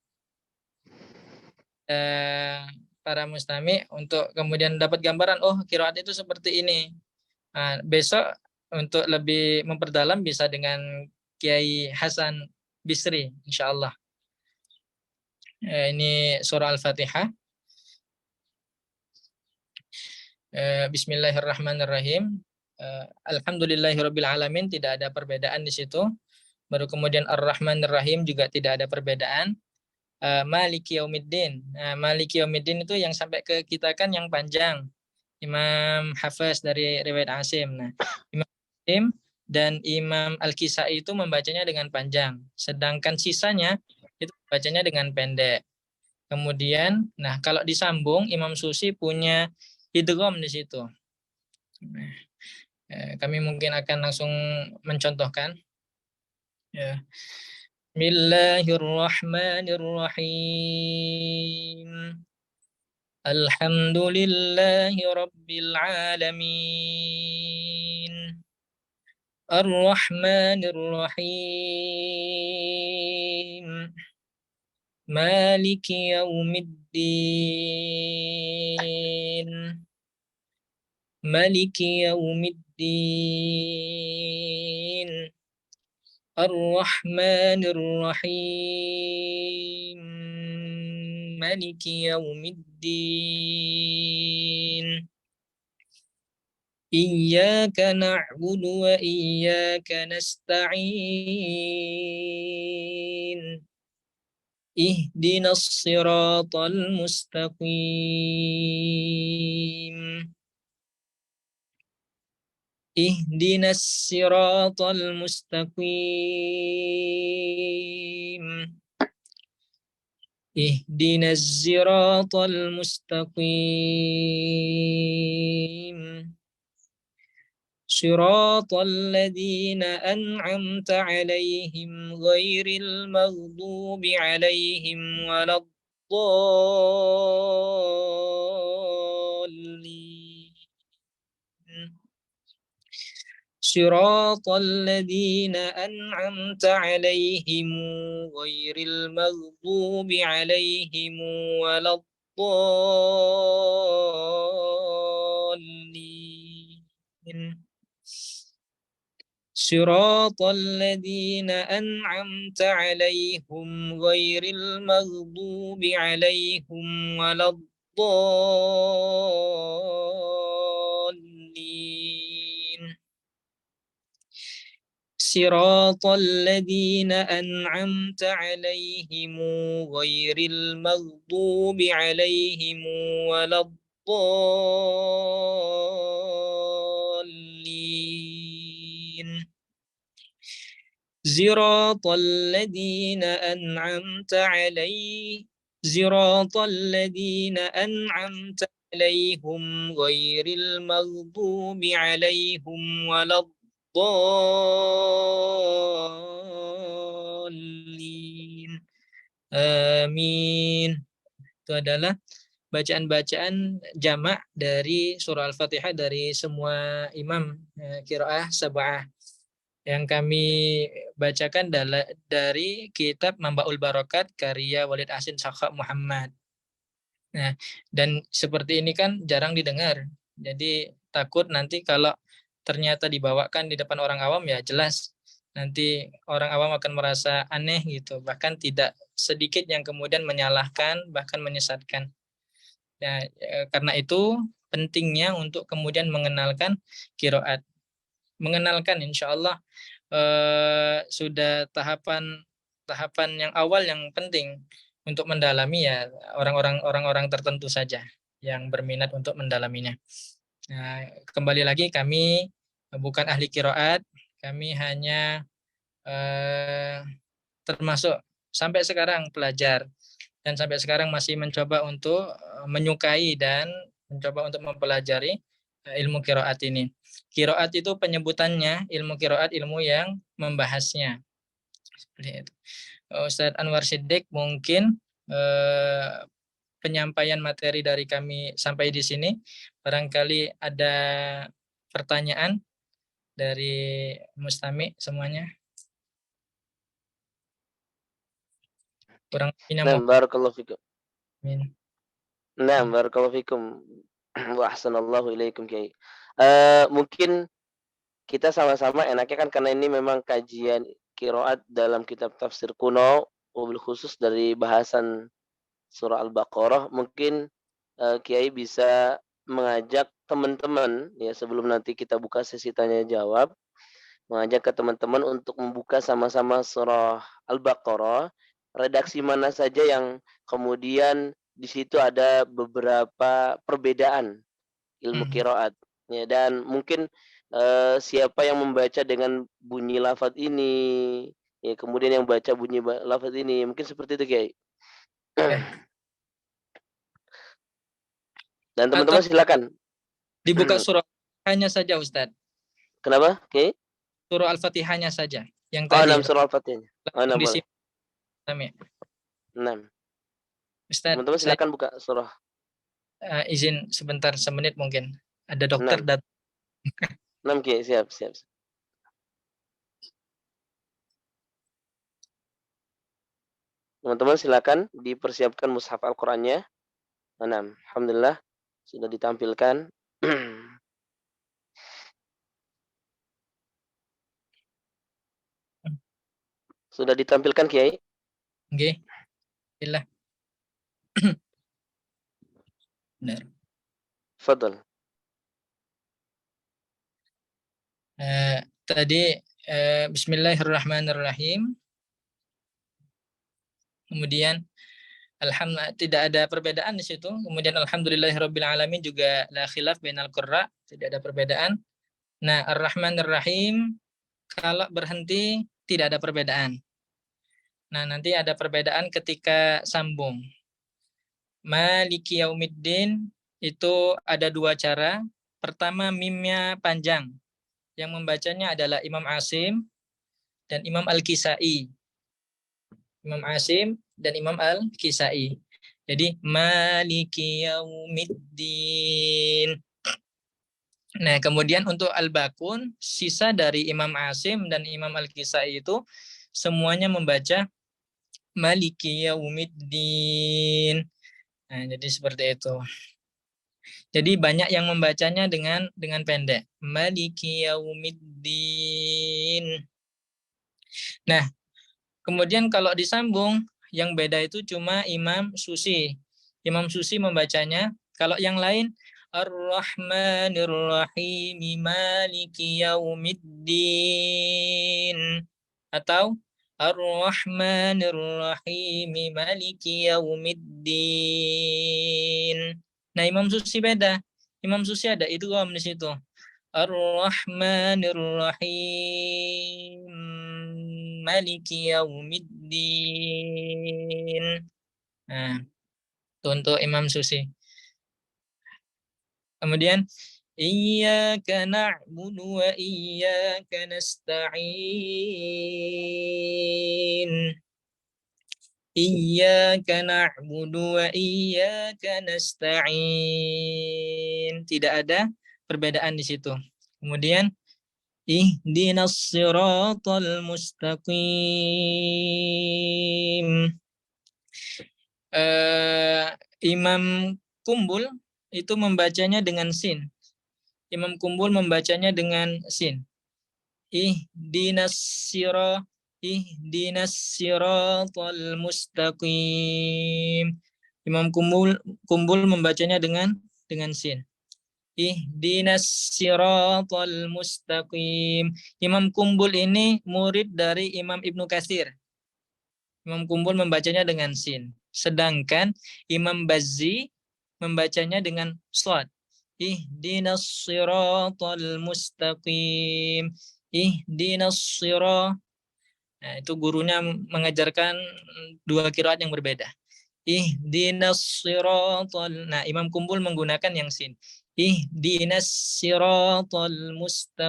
para mustami untuk kemudian dapat gambaran, oh qiraat itu seperti ini. Nah, besok untuk lebih memperdalam bisa dengan Kiai Hasan Bisri, insya Allah. Ini surah Al-Fatihah. Bismillahirrahmanirrahim. Alhamdulillahirrabbilalamin, tidak ada perbedaan di situ. Baru kemudian Ar-Rahmanir-Rahim juga tidak ada perbedaan. Maliki Yaumiddin. Maliki Yaumiddin itu yang sampai ke kita kan yang panjang. Imam Hafiz dari riwayat Asim. Nah, Imam Asim dan Imam Al-Kisai itu membacanya dengan panjang. Sedangkan sisanya itu bacanya dengan pendek. Kemudian, nah kalau disambung Imam Susi punya idgham di situ. Nah, kami mungkin akan langsung mencontohkan. Ya. Bismillahirrahmanirrahim. Alhamdulillahi Rabbil Alamin. Ar-Rahmanir Rahim. Maliki Yaumiddin. Maliki Yaumiddin. Ar-Rahmanir Rahim. Maliki Yaumiddin. Iyyaka na'budu wa iyyaka nasta'in. Ihdinas siratal mustaqim. Ihdinas siratal mustaqim. Ihdinas siratal mustaqim. Siratal ladzina an'amta 'alaihim ghairil maghdubi 'alaihim waladdallin. Siratal ladzina an'amta 'alaihim ghairil maghdubi 'alaihim waladdallin. Siratal ladzina an'amta 'alaihim ghairil maghdubi 'alaihim waladdallin. Siratal ladzina an'amta 'alaihim ghairil maghdubi 'alaihim waladdallin. Siratal ladzina an'amta 'alaihim ghairil maghdubi 'alaihim waladdallin. Amin. Itu adalah bacaan-bacaan jamak dari surah Al-Fatihah dari semua imam qiraah sab'ah yang kami bacakan dari kitab Mambaul Barokat karya Walid Ahsin Sakha Muhammad. Nah, dan seperti ini kan jarang didengar. Jadi takut nanti kalau ternyata dibawakan di depan orang awam, ya jelas nanti orang awam akan merasa aneh gitu. Bahkan tidak sedikit yang kemudian menyalahkan, bahkan menyesatkan. Nah, karena itu pentingnya untuk kemudian mengenalkan qiraat. Mengenalkan, insya Allah sudah tahapan yang awal yang penting. Untuk mendalami ya orang-orang tertentu saja yang berminat untuk mendalaminya. Nah, kembali lagi kami bukan ahli qiraat, kami hanya termasuk sampai sekarang pelajar dan sampai sekarang masih mencoba untuk menyukai dan mencoba untuk mempelajari ilmu qiraat ini. Qiraat itu penyebutannya, ilmu qiraat ilmu yang membahasnya. Seperti itu. Ustadz Anwar Siddiq, mungkin penyampaian materi dari kami sampai di sini. Barangkali ada pertanyaan dari Mustami semuanya. Kurang lebihnya Nah, barakallahu fikum. Amin. Nah, barakallahu fikum. Wa ahsanallahu ilaikum, Kiai. Mungkin kita sama-sama enaknya kan karena ini memang kajian qiraat dalam kitab tafsir kuno, wabil khusus dari bahasan surah Al-Baqarah, mungkin Kiai bisa mengajak teman-teman ya sebelum nanti kita buka sesi tanya jawab, mengajak ke teman-teman untuk membuka sama-sama surah Al-Baqarah, redaksi mana saja yang kemudian di situ ada beberapa perbedaan ilmu qiraat ya, dan mungkin siapa yang membaca dengan bunyi lafaz ini ya, kemudian yang baca bunyi lafaz ini, mungkin seperti itu, Kiai. Dan teman-teman silakan Dibuka surah hanya saja, Ustadz. Kenapa, Kiai? Surah Al-Fatihahnya saja yang Oh, tadi. 6 surah Al-Fatihah. Oh, 6 boleh. 6. Ustadz, Teman-teman saya silakan buka surah. izin sebentar, semenit mungkin. Ada dokter 6. 6, Kiai, siap. Teman-teman silakan dipersiapkan mushaf Al-Qur'annya. 6. Alhamdulillah sudah ditampilkan. Sudah ditampilkan, Kiai? Nggih. Alhamdulillah. Benar. Fadal. Tadi Bismillahirrahmanirrahim. Kemudian alhamdulillah tidak ada perbedaan di situ. Kemudian alhamdulillahirabbil alamin juga la khilaf bainal qurra, tidak ada perbedaan. Nah, Ar-Rahmanir Rahim kalau berhenti tidak ada perbedaan. Nah, nanti ada perbedaan ketika sambung. Maliki yaumiddin itu ada dua cara. Pertama, mimnya panjang. Yang membacanya adalah Imam Asim dan Imam Al-Kisai. Imam Asim dan Imam Al-Kisai. Jadi, Maliki yaumiddin. Nah, kemudian untuk Al-Bakun, sisa dari Imam Asim dan Imam Al-Kisai itu semuanya membaca Maliki yaumiddin. Nah, jadi seperti itu. Jadi banyak yang membacanya dengan pendek. Maliki yaumiddin. Nah, kemudian kalau disambung, yang beda itu cuma Imam Susi. Imam Susi membacanya, kalau yang lain, Ar-Rahmanir Rahim Maliki Yaumiddin. Atau Ar-Rahmanir Rahim Maliki Yaumiddin. Nah, Imam Susi beda. Imam Susi ada idgham di situ. Ar-Rahmanir Rahim Maliki Yaumiddin. Nah, itu untuk Imam Susi. Kemudian Iyyaka na'budu wa iyyaka nasta'in. Iyyaka na'budu wa iyyaka nasta'in. Tidak ada perbedaan di situ. Kemudian ihdinas siratal mustaqim. Imam Kumbul itu membacanya dengan sin. Imam Kumbul membacanya dengan sin. Ihdinas siratal mustaqim. Imam Kumbul membacanya dengan sin. Ihdinas siratal mustaqim. Imam Kumbul ini murid dari Imam Ibnu Katsir. Imam Kumbul membacanya dengan sin. Sedangkan Imam Bazzi membacanya dengan shad. Ihdinas siratal mustaqim. Ihdinas sirat. Nah, itu gurunya mengajarkan dua qiraat yang berbeda. Ihdinas siratal. Nah, Imam Kumbul menggunakan yang sin. Ihdinas siratal mustaqim.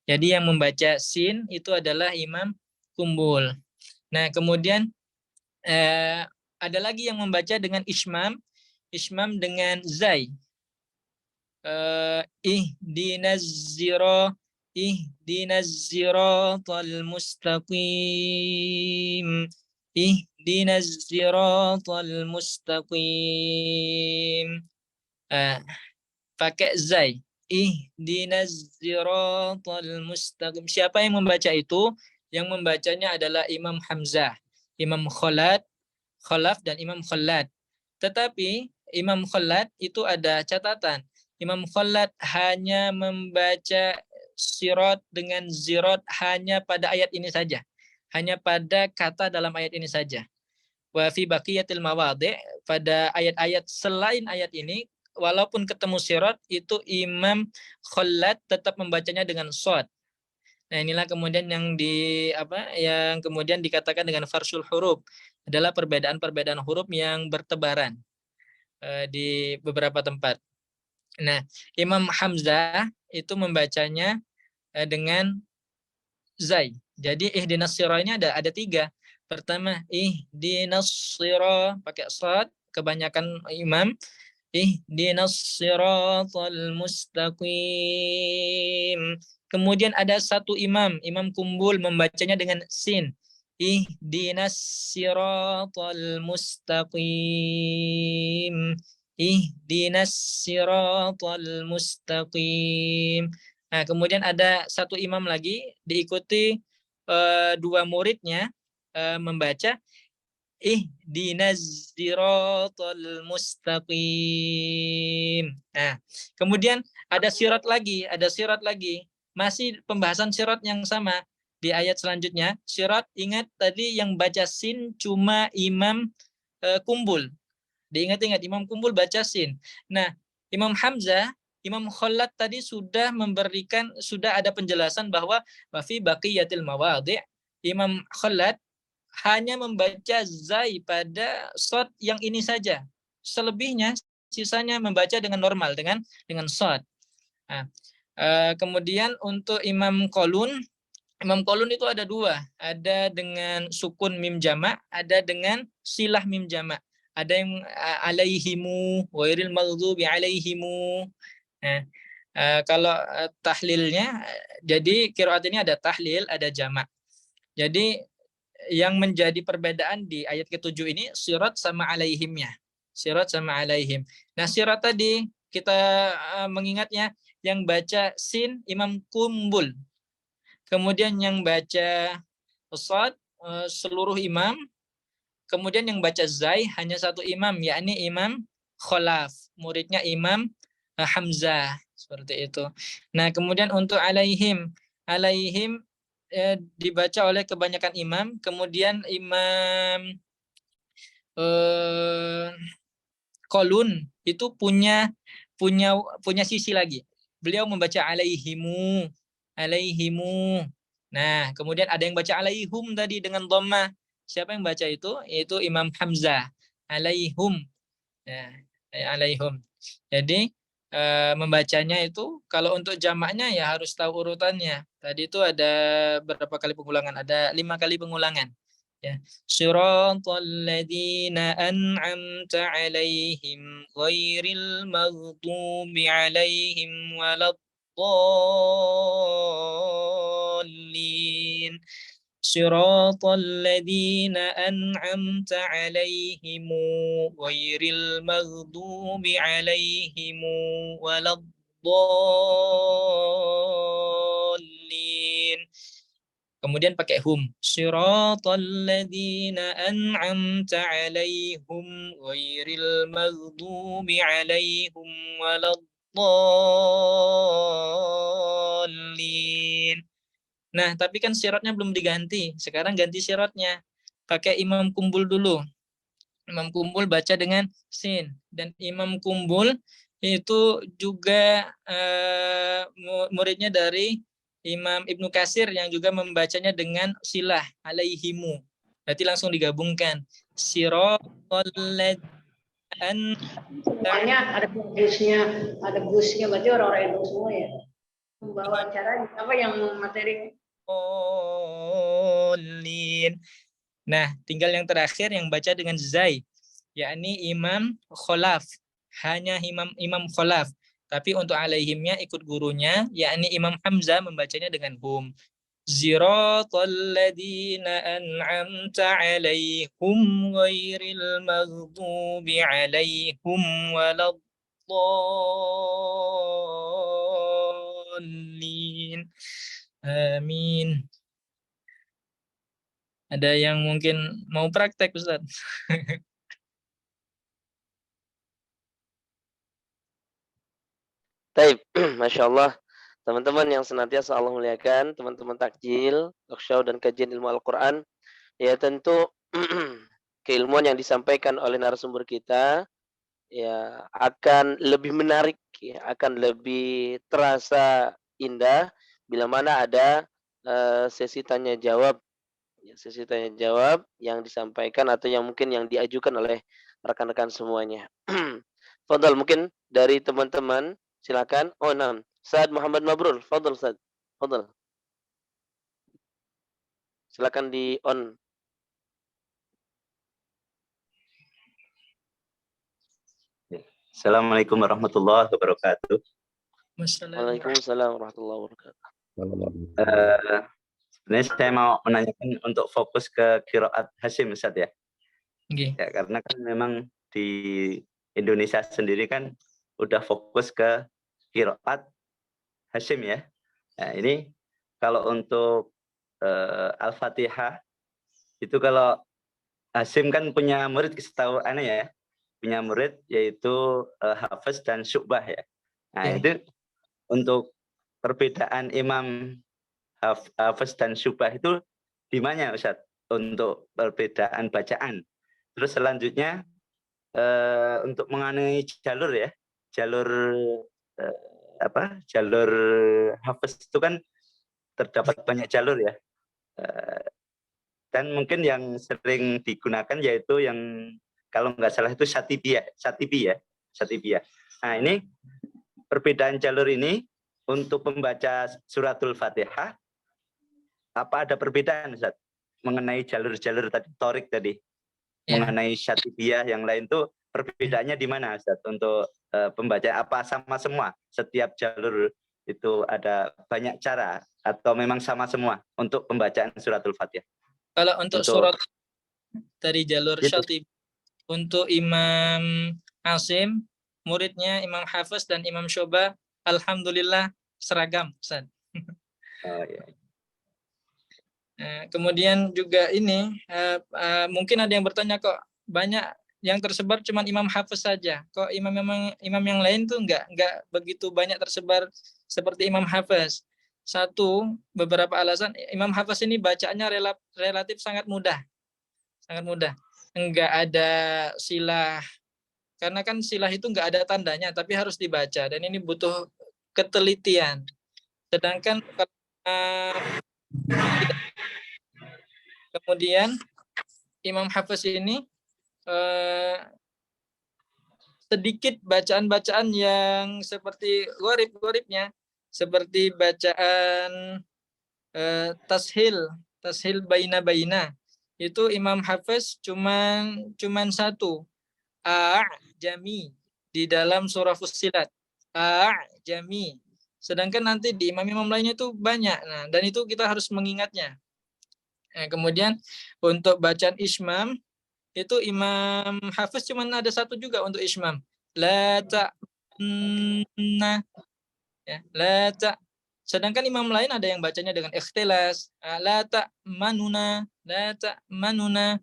Jadi yang membaca sin itu adalah Imam Kumbul. Nah, kemudian ada lagi yang membaca dengan ismam dengan zai. Ihdinas siratal mustaqim. Ihdinas siratal mustaqim. Pakai zai. Ihdinas siratal mustaqim. Siapa yang membaca itu? Yang membacanya adalah Imam Hamzah, Imam Khalaf dan Imam Khalad. Tetapi Imam Khalad itu ada catatan. Imam Khalad hanya membaca sirat dengan zirat hanya pada ayat ini saja. Hanya pada kata dalam ayat ini saja. Wa fi baqiyatil mawadhi', pada ayat-ayat selain ayat ini, walaupun ketemu sirat, itu Imam Khalad tetap membacanya dengan shad. Nah, inilah kemudian yang kemudian dikatakan dengan farsul huruf, adalah perbedaan huruf yang bertebaran di beberapa tempat. Nah, Imam Hamzah itu membacanya dengan zai. Jadi ihdinas sirah ini ada tiga. Pertama, ihdinas sirah pakai shad, kebanyakan imam. Ihdinas siratal mustaqim. Kemudian ada satu imam, Imam Kumbul membacanya dengan sin. Ihdinas siratal mustaqim. Ihdinas siratal mustaqim. Nah, kemudian ada satu imam lagi diikuti dua muridnya membaca ihdinas siratal mustaqim. Nah, kemudian ada sirat lagi. Masih pembahasan sirat yang sama di ayat selanjutnya. Sirat, ingat tadi yang baca sin cuma Imam Kumbul. Diingat-ingat Imam Kumbul baca sin. Nah, Imam Hamzah, Imam Khalad tadi sudah ada penjelasan bahwa fi baqiyatil mawadhi', Imam Khalad hanya membaca zai pada shad yang ini saja. Selebihnya sisanya membaca dengan normal dengan shad. Nah, kemudian untuk Imam Qalun itu ada dua, ada dengan sukun mim jamak, ada dengan silah mim jamak. Ada yang alaihimu, wairil maghdubi alaihimu. Nah, kalau tahlilnya, jadi qiraat ini ada tahlil, ada jamak. Jadi yang menjadi perbedaan di ayat ke-7 ini sirat sama alaihimnya. Sirat sama alaihim. Nah, sirat tadi kita mengingatnya yang baca sin Imam Kumbul. Kemudian yang baca shad seluruh imam. Kemudian yang baca zai hanya satu imam, yakni Imam Khalaf, muridnya Imam Hamzah, seperti itu. Nah, kemudian untuk alaihim dibaca oleh kebanyakan imam. Kemudian Imam Qalun itu punya sisi lagi. Beliau membaca alaihimu. Nah, kemudian ada yang baca alaihum tadi dengan dhammah. Siapa yang baca itu? Yaitu Imam Hamzah. Alaihum. Nah, alaihum. Jadi membacanya itu kalau untuk jamaknya ya harus tahu urutannya. Tadi itu ada berapa kali pengulangan? Ada 5 kali pengulangan. Ya. Siratal ladzina an'amta 'alaihim ghairil maghdubi 'alaihim waladdallin. Siratal ladzina an'amta 'alaihim ghairil maghdubi 'alaihim waladdallin. Kemudian pakai hum. Siratal ladzina an'amta 'alaihim ghairil maghdubi 'alaihim waladdallin. Nah, tapi kan siratnya belum diganti. Sekarang ganti siratnya. Pakai Imam Kumbul dulu. Imam Kumbul baca dengan sin. Dan Imam Kumbul itu juga muridnya dari Imam Ibnu Katsir yang juga membacanya dengan silah alaihimu. Berarti langsung digabungkan. Siratal Semuanya ada busnya, berarti orang-orang Indo semua ya. Membawa acara apa yang materi ladzallin. Nah, tinggal yang terakhir yang baca dengan zai, yakni Imam Khalaf. Hanya Imam Khalaf. Tapi untuk alaihimnya ikut gurunya, yakni Imam Hamzah membacanya dengan hum. Ziratal ladzina an'amta 'alaihim ghairil maghdubi 'alaihim waladdallin. Amin. Ada yang mungkin mau praktek, Ustaz? Taib, Masya Allah. Teman-teman yang senantiasa Allah muliakan, teman-teman takjil, talkshow dan kajian ilmu Al-Quran, ya tentu keilmuan yang disampaikan oleh narasumber kita ya akan lebih menarik, ya, akan lebih terasa indah bila mana ada sesi tanya jawab, ya, sesi tanya jawab yang disampaikan atau yang mungkin yang diajukan oleh rekan-rekan semuanya. Fadal, mungkin dari teman-teman silakan. Oh, enam. Saad Muhammad Mabrur, fadal Saad. Fadal. Silakan di on. Assalamualaikum warahmatullahi wabarakatuh. Waalaikumsalam warahmatullahi wabarakatuh. Sebenarnya saya mau menanyakan untuk fokus ke qiraat Hasyim, Ustaz ya. Okay. Ya, karena kan memang di Indonesia sendiri kan udah fokus ke qiraat Hasyim ya. Nah, ini kalau untuk Al-Fatihah itu kalau Hasyim kan punya murid, setahu aneh ya, punya murid yaitu Hafiz dan Syu'bah ya. Nah, itu untuk perbedaan Imam Hafiz dan Syu'bah itu di mana, Ustaz? Untuk perbedaan bacaan. Terus selanjutnya untuk mengenai jalur ya, jalur jalur Hafiz itu kan terdapat banyak jalur ya. Dan mungkin yang sering digunakan yaitu yang kalau nggak salah itu Satibiyah. Nah, ini perbedaan jalur ini untuk pembaca suratul Fatihah, apa ada perbedaan Ustaz? Mengenai jalur-jalur tadi, torik tadi, mengenai Satibiyah yang lain tuh perbedaannya di mana Ustaz? Untuk pembaca apa sama semua? Setiap jalur itu ada banyak cara atau memang sama semua untuk pembacaan suratul Fatihah? Kalau untuk surat dari jalur Gitu. Syatibi, untuk Imam Asim, muridnya Imam Hafiz dan Imam Syu'bah, alhamdulillah seragam, Ustaz. Oh, ya. Kemudian juga ini, mungkin ada yang bertanya kok banyak yang tersebar cuma Imam Hafiz saja. Kok imam yang lain tuh enggak begitu banyak tersebar seperti Imam Hafiz. Satu, beberapa alasan, Imam Hafiz ini bacaannya relatif sangat mudah. Sangat mudah. Enggak ada silah. Karena kan silah itu enggak ada tandanya, tapi harus dibaca. Dan ini butuh ketelitian. Sedangkan kemudian Imam Hafiz ini sedikit bacaan-bacaan yang seperti gharib-gharibnya, seperti bacaan tashil baina itu Imam Hafiz cuman satu, jami di dalam surah Fussilat, jami. Sedangkan nanti di imam-imam lainnya itu banyak. Nah, dan itu kita harus mengingatnya. Kemudian untuk bacaan ismam itu Imam Hafiz cuma ada satu juga untuk ismam. La ta'manna. Ya, la ta'. Sedangkan imam lain ada yang bacanya dengan ikhtilas. La ta'manuna, la ta'manuna.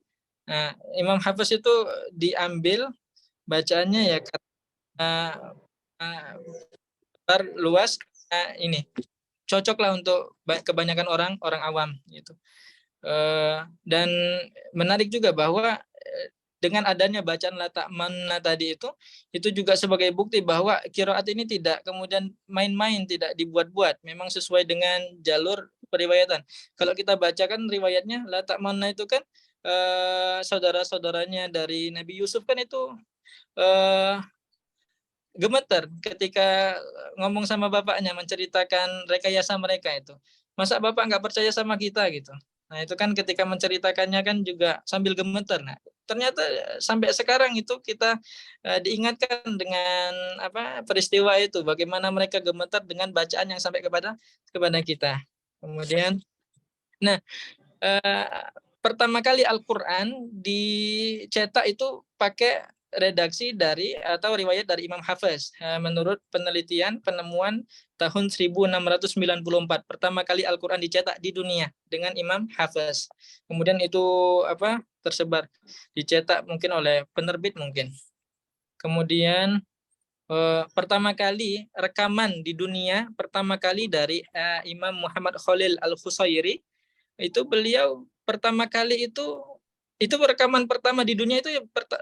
Nah, Imam Hafiz itu diambil bacaannya ya luas, ini cocoklah untuk kebanyakan orang awam gitu. Dan menarik juga bahwa dengan adanya bacaan la ta'manna tadi itu juga sebagai bukti bahwa qiraat ini tidak kemudian main-main, tidak dibuat-buat, memang sesuai dengan jalur periwayatan. Kalau kita bacakan riwayatnya la ta'manna itu kan saudara-saudaranya dari Nabi Yusuf kan itu gemeter ketika ngomong sama bapaknya, menceritakan rekayasa mereka itu. Masa bapak nggak percaya sama kita gitu. Nah itu kan ketika menceritakannya kan juga sambil gemeter. Nah ternyata sampai sekarang itu kita diingatkan dengan peristiwa itu, bagaimana mereka gemeter dengan bacaan yang sampai kepada kita. Kemudian, nah pertama kali Al-Quran dicetak itu pakai redaksi dari atau riwayat dari Imam Hafiz. Menurut penelitian penemuan tahun 1694 pertama kali Al-Quran dicetak di dunia dengan Imam Hafiz. Kemudian itu tersebar dicetak mungkin oleh penerbit mungkin. Kemudian pertama kali rekaman di dunia pertama kali dari Imam Muhammad Khalil Al-Khusairi, itu beliau pertama kali itu rekaman pertama di dunia itu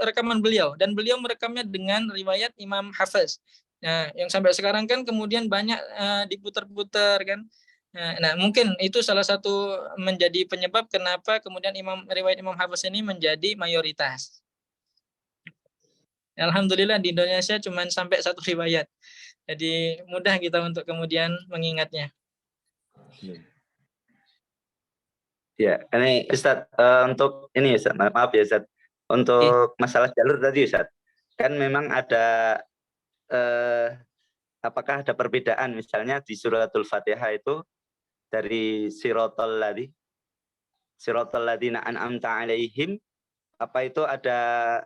rekaman beliau, dan beliau merekamnya dengan riwayat Imam Hafiz. Nah, yang sampai sekarang kan kemudian banyak diputar-putar kan. Nah, mungkin itu salah satu menjadi penyebab kenapa kemudian riwayat Imam Hafiz ini menjadi mayoritas. Alhamdulillah di Indonesia cuma sampai satu riwayat. Jadi mudah kita untuk kemudian mengingatnya. Ya, ini Ustaz, untuk ini Ustaz, maaf ya Ustaz, untuk masalah jalur tadi Ustaz, kan memang ada apakah ada perbedaan misalnya di suratul Fatihah itu dari siratal ladzina an'amta alaihim, apa itu ada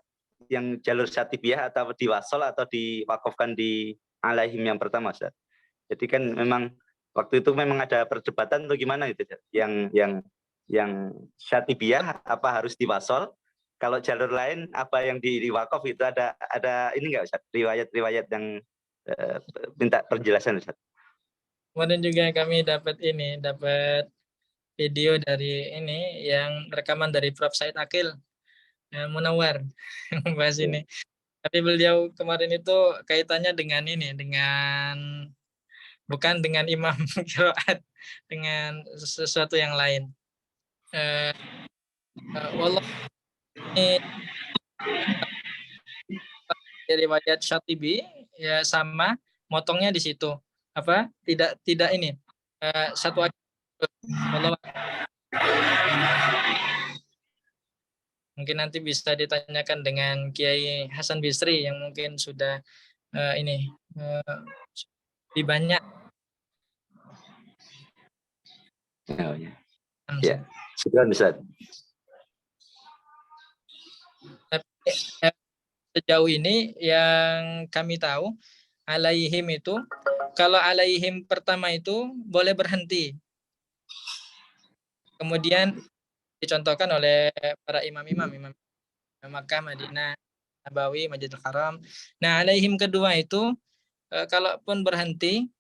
yang jalur Syatibiyah atau diwasol atau diwakafkan di alaihim yang pertama Ustaz. Jadi kan memang waktu itu memang ada perdebatan atau gimana gitu Ustaz. Yang Syatibiyah apa harus diwasol? Kalau jalur lain apa yang diwakaf itu ada ini enggak Ustaz? Riwayat-riwayat yang minta penjelasan Ustaz. Kemudian juga kami dapat video dari ini yang rekaman dari Prof. Said Akil Munawar membahas ini. Tapi beliau kemarin itu kaitannya dengan bukan dengan imam qiraat, dengan sesuatu yang lain. Wallah, ini riwayat Syatibi ya sama, motongnya di situ. Apa? Tidak ini. Satu ayat. Wallah, mungkin nanti bisa ditanyakan dengan Kiai Hasan Bisri yang mungkin sudah ini lebih banyak. Oh, ya. Ya, silakan Ustaz. Tapi sejauh ini yang kami tahu alaihim itu, kalau alaihim pertama itu boleh berhenti. Kemudian dicontohkan oleh para imam-imam Makkah, Madinah, Nabawi, Masjidil Haram. Nah, alaihim kedua itu kalaupun berhenti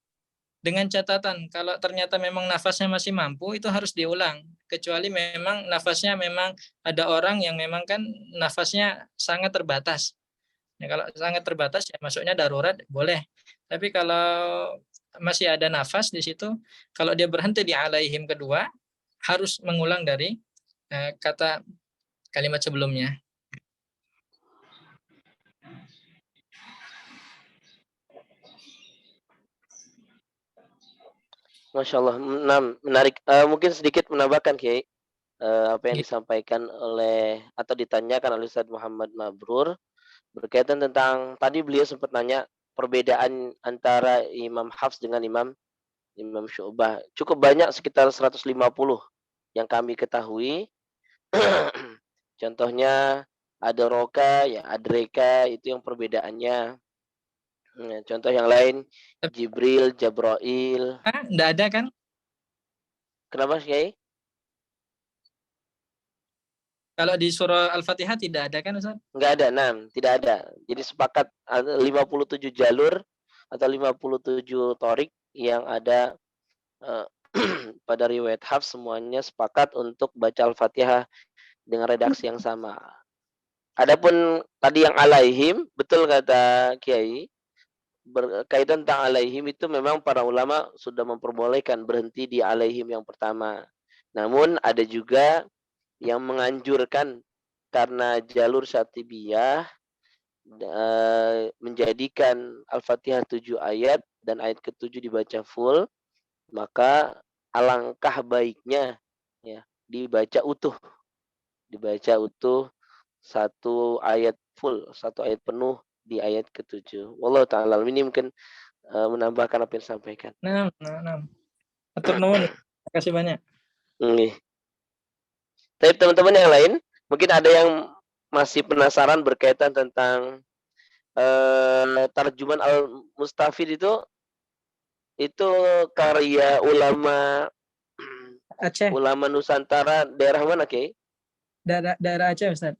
dengan catatan kalau ternyata memang nafasnya masih mampu, itu harus diulang, kecuali memang nafasnya memang ada orang yang memang kan nafasnya sangat terbatas. Nah, kalau sangat terbatas ya masuknya darurat boleh. Tapi kalau masih ada nafas di situ, kalau dia berhenti di alaihim kedua, harus mengulang dari kata kalimat sebelumnya. Masya Allah, menarik. Mungkin sedikit menambahkan Kiai, apa yang disampaikan oleh atau ditanyakan oleh Ustaz Muhammad Mabrur berkaitan tentang tadi beliau sempat nanya perbedaan antara Imam Hafs dengan Imam Syu'bah. Cukup banyak, sekitar 150 yang kami ketahui. Contohnya ada roka, ya adreka, itu yang perbedaannya. Nah, contoh yang lain Jibril, Jabrail. Enggak ada kan? Kenapa Kiai? Kalau di surah Al-Fatihah tidak ada kan Ustaz? Enggak ada, tidak ada. Jadi sepakat 57 jalur atau 57 torik yang ada pada riwayat Hafs, semuanya sepakat untuk baca Al-Fatihah dengan redaksi yang sama. Adapun tadi yang alaihim, betul kata Kiai, berkaitan tentang alaihim itu memang para ulama sudah memperbolehkan berhenti di alaihim yang pertama. Namun ada juga yang menganjurkan karena jalur Syatibiyah menjadikan Al-Fatihah 7 ayat dan ayat ke-7 dibaca full, maka alangkah baiknya ya dibaca utuh satu ayat full, satu ayat penuh di ayat ke-7. Wallahu ta'ala ini mungkin menambahkan apa yang disampaikan. Nah. Atur nuwun. Terima kasih banyak. Tapi teman-teman yang lain mungkin ada yang masih penasaran berkaitan tentang Tarjuman Al-Mustafid itu karya ulama Aceh. Ulama Nusantara daerah mana, Kiai? Daerah Aceh, Ustaz.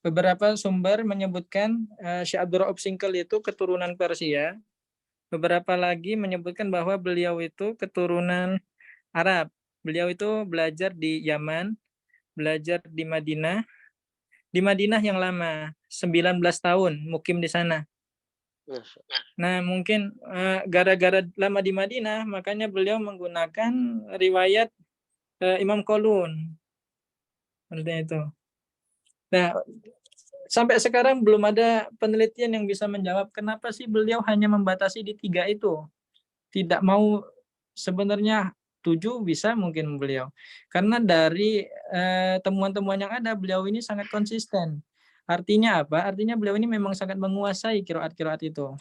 Beberapa sumber menyebutkan Syekh Abdul Rauf Singkel itu keturunan Persia. Beberapa lagi menyebutkan bahwa beliau itu keturunan Arab. Beliau itu belajar di Yaman, belajar di Madinah. Di Madinah yang lama, 19 tahun mukim di sana. Nah, mungkin gara-gara lama di Madinah, makanya beliau menggunakan riwayat Imam Qolun. Seperti itu. Nah, sampai sekarang belum ada penelitian yang bisa menjawab kenapa sih beliau hanya membatasi di 3 itu. Tidak mau sebenarnya 7 bisa mungkin beliau. Karena dari temuan-temuan yang ada, beliau ini sangat konsisten. Artinya apa? Artinya beliau ini memang sangat menguasai qiraat-qiraat itu.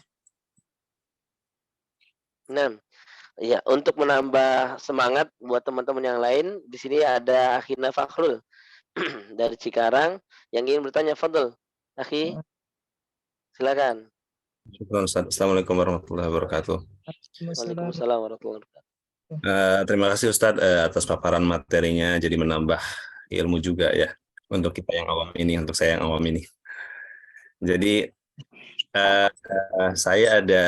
Nah, ya, untuk menambah semangat buat teman-teman yang lain, di sini ada Akhina Fakhrul dari Cikarang yang ingin bertanya. Fadl, Akhi, silakan. Syukran, Ustaz. Assalamualaikum warahmatullahi wabarakatuh. Waalaikumsalam warahmatullahi wabarakatuh. Terima kasih Ustaz atas paparan materinya, jadi menambah ilmu juga ya untuk kita yang awam ini, untuk saya yang awam ini. Jadi saya ada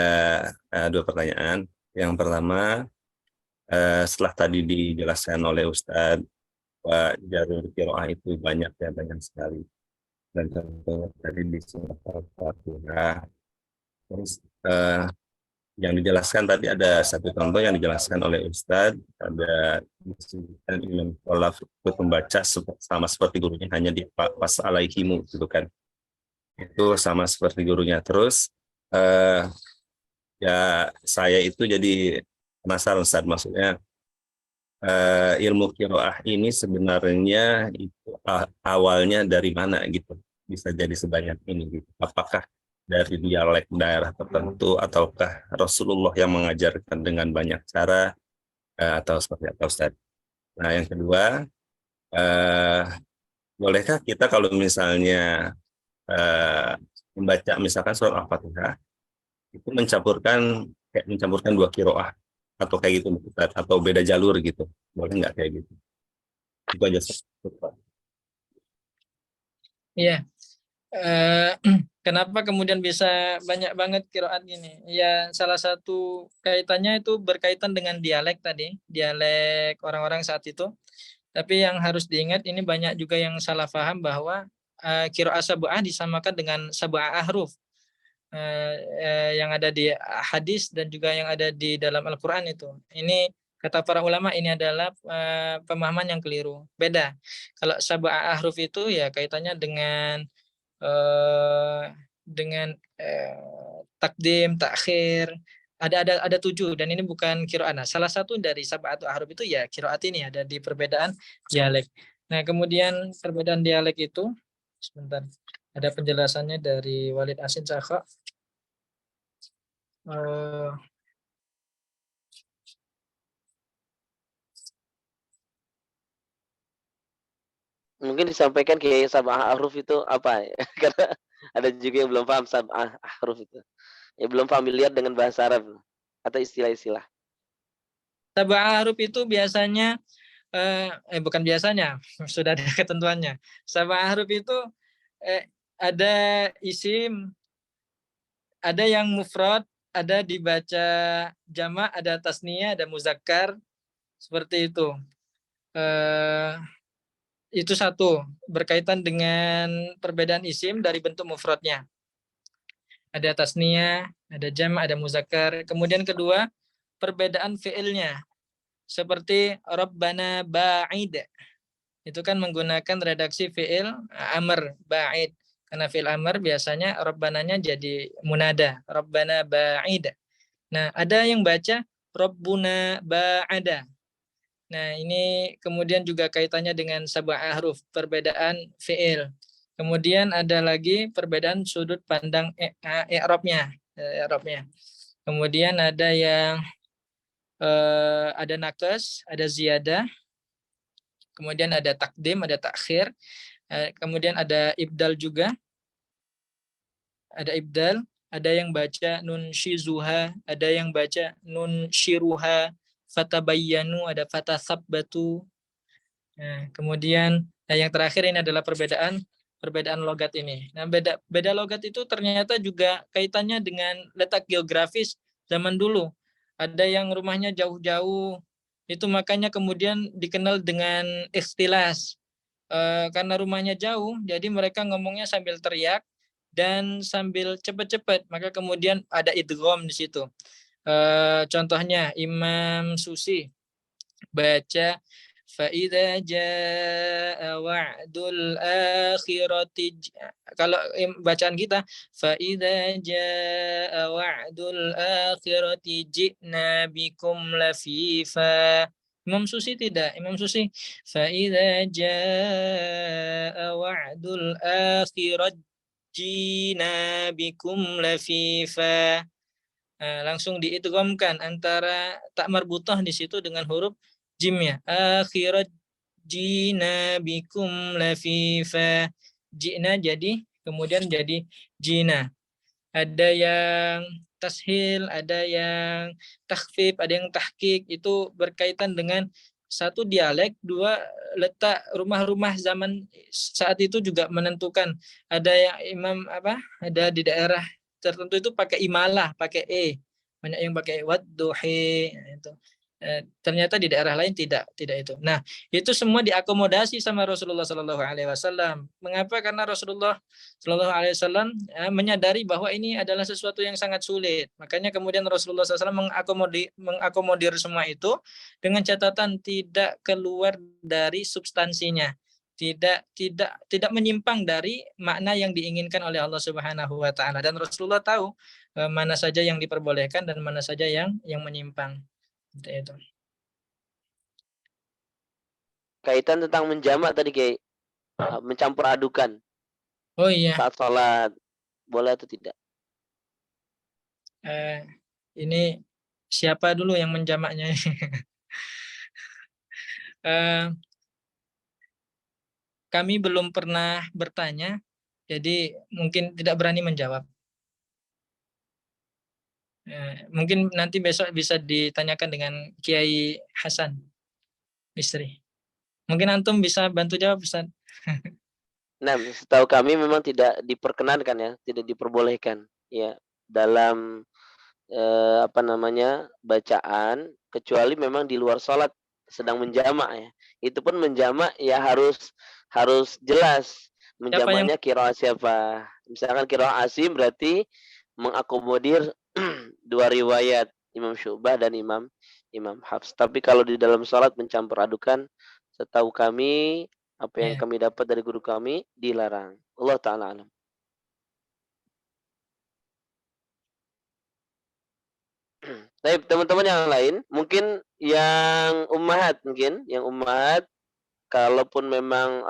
2 pertanyaan. Yang pertama, setelah tadi dijelaskan oleh Ustadz bahwa jalur qiraah itu banyak sekali. Dan contohnya tadi di surah Al-Fatihah. Terus yang dijelaskan tadi ada satu contoh yang dijelaskan oleh Ustadz, ada Imam Khalaf ikut membaca sama seperti gurunya, hanya di pas alaihimu gitu kan, itu sama seperti gurunya. Terus ya saya itu jadi penasaran Ustadz, maksudnya ilmu qiraah ini sebenarnya itu awalnya dari mana gitu, bisa jadi sebanyak ini gitu. Apakah dari dialek daerah tertentu ataukah Rasulullah yang mengajarkan dengan banyak cara atau seperti apa Ustaz? Nah, yang kedua, bolehkah kita kalau misalnya membaca misalkan surat Al-Fatihah itu mencampurkan dua qiraah atau kayak gitu Ustaz, atau beda jalur gitu? Boleh nggak kayak gitu? Itu aja Ustaz. Iya. Kenapa kemudian bisa banyak banget qiraat ini? Ya, salah satu kaitannya itu berkaitan dengan dialek tadi, dialek orang-orang saat itu. Tapi yang harus diingat, ini banyak juga yang salah paham bahwa qiraat sab'ah disamakan dengan sab'ah ahruf. Yang ada di hadis dan juga yang ada di dalam Al-Quran itu. Ini kata para ulama, ini adalah pemahaman yang keliru. Beda. Kalau sab'ah ahruf itu ya kaitannya dengan takdim, takhir, ada 7 dan ini bukan qiraat. Nah, salah satu dari sab'atu ahruf itu ya qiraat ini ada di perbedaan dialek. Nah, kemudian perbedaan dialek itu sebentar, ada penjelasannya dari Walid Asin Sakha. Mungkin disampaikan kayak sab'ah ahruf itu apa ya? Karena ada juga yang belum paham sab'ah ahruf itu. Ya belum familiar dengan bahasa Arab atau istilah-istilah. Sab'ah ahruf itu biasanya bukan biasanya, sudah ada ketentuannya. Sab'ah ahruf itu ada isim, ada yang mufrad, ada dibaca jamak, ada tasniyah, ada muzakkar, seperti itu. Itu satu, berkaitan dengan perbedaan isim dari bentuk mufradnya. Ada tasniyah, ada jamak, ada muzakkar. Kemudian kedua, perbedaan fi'ilnya. Seperti Rabbana ba'id. Itu kan menggunakan redaksi fi'il amr, ba'id. Karena fi'il amr biasanya Rabbananya jadi munada. Rabbana ba'id. Nah, ada yang baca Rabbuna ba'ada. Nah, ini kemudian juga kaitannya dengan sab'ah ahruf, perbedaan fi'il. Kemudian ada lagi perbedaan sudut pandang i'rabnya. Kemudian ada yang ada nakes, ada ziyadah. Kemudian ada takdim, ada takhir. Kemudian ada ibdal juga. Ada ibdal, ada yang baca nun shizuha, ada yang baca nun shiruha, fatabayyanu, ada fatasabbatu. Nah, kemudian yang terakhir ini adalah perbedaan logat ini. Nah, beda logat itu ternyata juga kaitannya dengan letak geografis zaman dulu. Ada yang rumahnya jauh-jauh, itu makanya kemudian dikenal dengan ikhtilas. Karena rumahnya jauh, jadi mereka ngomongnya sambil teriak dan sambil cepat-cepat, maka kemudian ada idgham di situ. Contohnya Imam Susi baca فَإِذَا جَاءَ وَعْدُ الْآخِرَةِ. Kalau bacaan kita فَإِذَا جَاءَ وَعْدُ الْآخِرَةِ جِئْنَا بِكُمْ لَفِيفًا. Imam Susi tidak. Imam Susi فَإِذَا جَاءَ وَعْدُ الْآخِرَةِ جِئْنَا بِكُمْ لَفِيفًا. Langsung diidghamkan antara tak marbutah di situ dengan huruf jimnya. Akhirat jina bikum lafifa. Jina jadi kemudian jadi jina. Ada yang tashil, ada yang takhfif, ada yang tahqiq. Itu berkaitan dengan satu dialek, dua letak rumah-rumah zaman saat itu juga menentukan. Ada yang imam ada di daerah tertentu itu pakai imalah, pakai e. Banyak yang pakai wadduhi itu. Ternyata di daerah lain tidak itu. Nah, itu semua diakomodasi sama Rasulullah Shallallahu Alaihi Wasallam. Mengapa? Karena Rasulullah Shallallahu Alaihi Wasallam menyadari bahwa ini adalah sesuatu yang sangat sulit. Makanya kemudian Rasulullah SAW mengakomodir semua itu dengan catatan tidak keluar dari substansinya, tidak menyimpang dari makna yang diinginkan oleh Allah Subhanahu Wa Taala. Dan Rasulullah tahu mana saja yang diperbolehkan dan mana saja yang menyimpang. Itu. Kaitan tentang menjamak tadi Kiai, mencampur adukan Oh iya, saat sholat, boleh atau tidak? ini siapa dulu yang menjamaknya? Kami belum pernah bertanya, jadi mungkin tidak berani menjawab. Mungkin nanti besok bisa ditanyakan dengan Kiai Hasan Misri. Mungkin antum bisa bantu jawab, Ustaz. Nah, setahu kami memang tidak diperkenankan ya, tidak diperbolehkan ya dalam bacaan, kecuali memang di luar sholat sedang menjamak ya. Itu pun menjamak ya harus jelas menjamaknya qiraat siapa. Misalkan qiraat Asim berarti mengakomodir dua riwayat Imam Syu'bah dan Imam Hafs. Tapi kalau di dalam sholat mencampur adukan, setahu kami apa yang kami dapat dari guru kami dilarang. Allah Ta'ala alam. Baik, teman-teman yang lain, mungkin yang ummahat kalaupun memang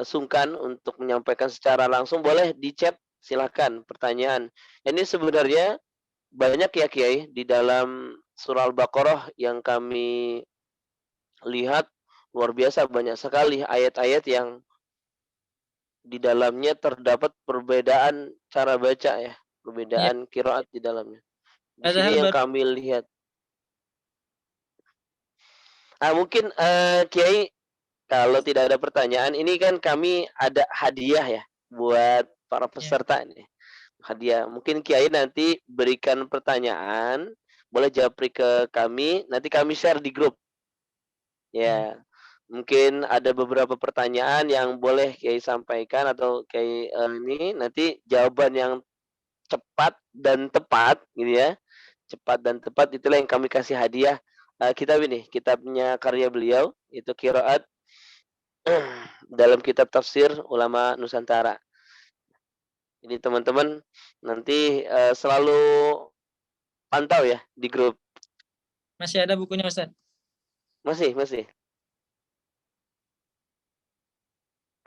sungkan untuk menyampaikan secara langsung, boleh di chat, silakan pertanyaan. Ini sebenarnya banyak ya Kiai di dalam surah Al-Baqarah yang kami lihat, luar biasa banyak sekali ayat-ayat yang di dalamnya terdapat perbedaan cara baca ya, perbedaan qiraat di dalamnya. Di sini yang kami lihat. Mungkin Kiai, kalau tidak ada pertanyaan, ini kan kami ada hadiah ya buat para peserta nih. Hadiah. Mungkin Kiai nanti berikan pertanyaan, boleh japri ke kami, nanti kami share di grup. Ya. Mungkin ada beberapa pertanyaan yang boleh Kiai sampaikan atau Kiai ini nanti jawaban yang cepat dan tepat gitu ya. Cepat dan tepat itulah yang kami kasih hadiah. Kitab ini, kitabnya karya beliau, itu qiraat dalam kitab tafsir ulama Nusantara. Ini teman-teman nanti selalu pantau ya di grup. Masih ada bukunya Ustaz? Masih.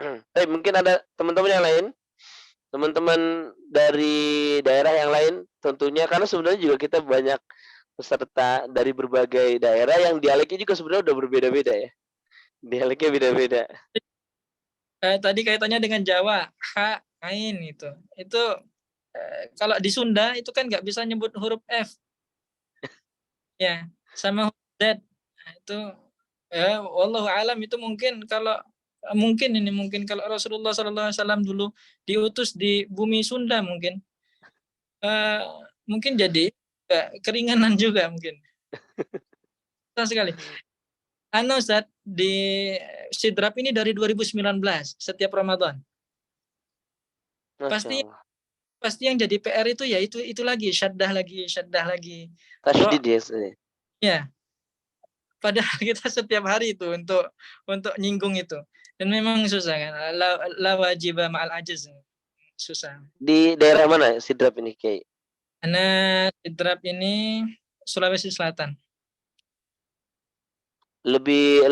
Tapi mungkin ada teman-teman yang lain, teman-teman dari daerah yang lain tentunya, karena sebenarnya juga kita banyak peserta dari berbagai daerah yang dialeknya juga sebenarnya udah berbeda-beda ya. Dialeknya beda-beda. Tadi kaitannya dengan Jawa, ha, ain itu. Itu kalau di Sunda itu kan nggak bisa nyebut huruf F. Ya, sama huruf Z. Nah, itu wallahu alam itu mungkin kalau Rasulullah SAW dulu diutus di bumi Sunda mungkin jadi keringanan juga mungkin. Senang sekali. Ustaz, di Sidrap ini dari 2019 setiap Ramadan. Pasti yang jadi PR itu ya itu lagi syaddah lagi. Tasydid ya. Padahal kita setiap hari itu untuk nyinggung itu. Dan memang susah kan. La wajiba ma'al ajiz. Susah. Di daerah mana Sidrap ini, Kiai? Sidrap ini Sulawesi Selatan. Lebih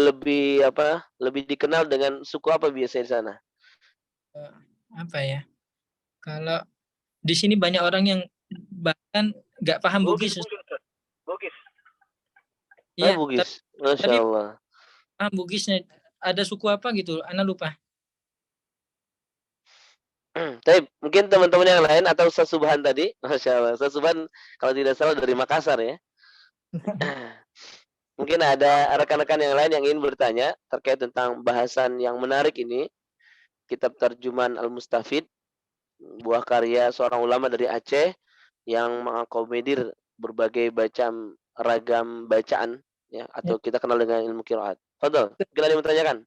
dikenal dengan suku apa biasanya di sana? Apa ya? Kalau di sini banyak orang yang bahkan nggak paham Bugis. Bugis. Iya, Bugis. Masya Allah. Paham Bugisnya ada suku apa gitu, Ana lupa. Tapi mungkin teman-teman yang lain atau Ustaz Subhan tadi, Masya Allah. Ustaz Subhan kalau tidak salah dari Makassar ya. Mungkin ada rekan-rekan yang lain yang ingin bertanya terkait tentang bahasan yang menarik ini. Kitab Tarjuman Al-Mustafid, buah karya seorang ulama dari Aceh yang mengakomodir berbagai macam ragam bacaan ya, atau kita kenal dengan ilmu qiraat. Fadhol, mungkin ada yang menanyakan?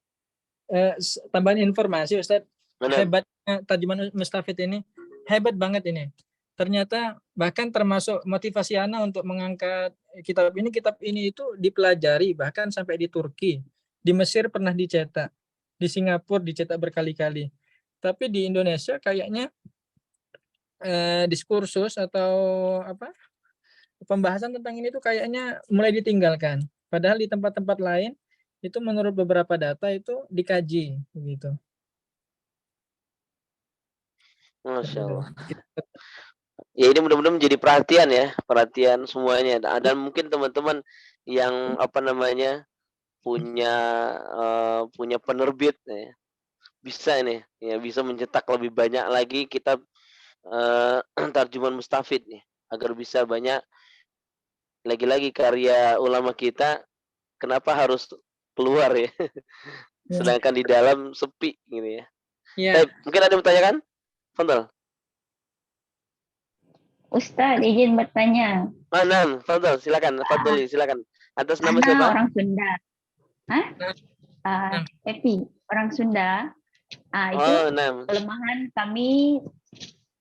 Tambahan informasi Ustadz, Benar. hebatnya Tarjuman Mustafid ini, hebat banget ini. Ternyata bahkan termasuk motivasi Ana untuk mengangkat kitab ini itu dipelajari bahkan sampai di Turki, di Mesir pernah dicetak, di Singapura dicetak berkali-kali. Tapi di Indonesia kayaknya diskursus atau apa pembahasan tentang ini tuh kayaknya mulai ditinggalkan. Padahal di tempat-tempat lain itu menurut beberapa data itu dikaji begitu. Masya Allah. Ya ini mudah-mudahan menjadi perhatian ya, perhatian semuanya. Dan mungkin teman-teman yang apa namanya punya punya penerbit ya, bisa ini ya, bisa mencetak lebih banyak lagi kitab Tarjuman Mustafid nih, agar bisa banyak lagi-lagi karya ulama kita. Kenapa harus keluar ya? Sedangkan di dalam sepi gitu ya. Iya. Mungkin ada yang bertanyakan? Fadhol. Ustadz, izin bertanya. Nah, Fadhol, silakan. Fadholi, silakan. Atas nama Ana siapa? orang Sunda. Hah? Evi, orang Sunda. Itu kelemahan kami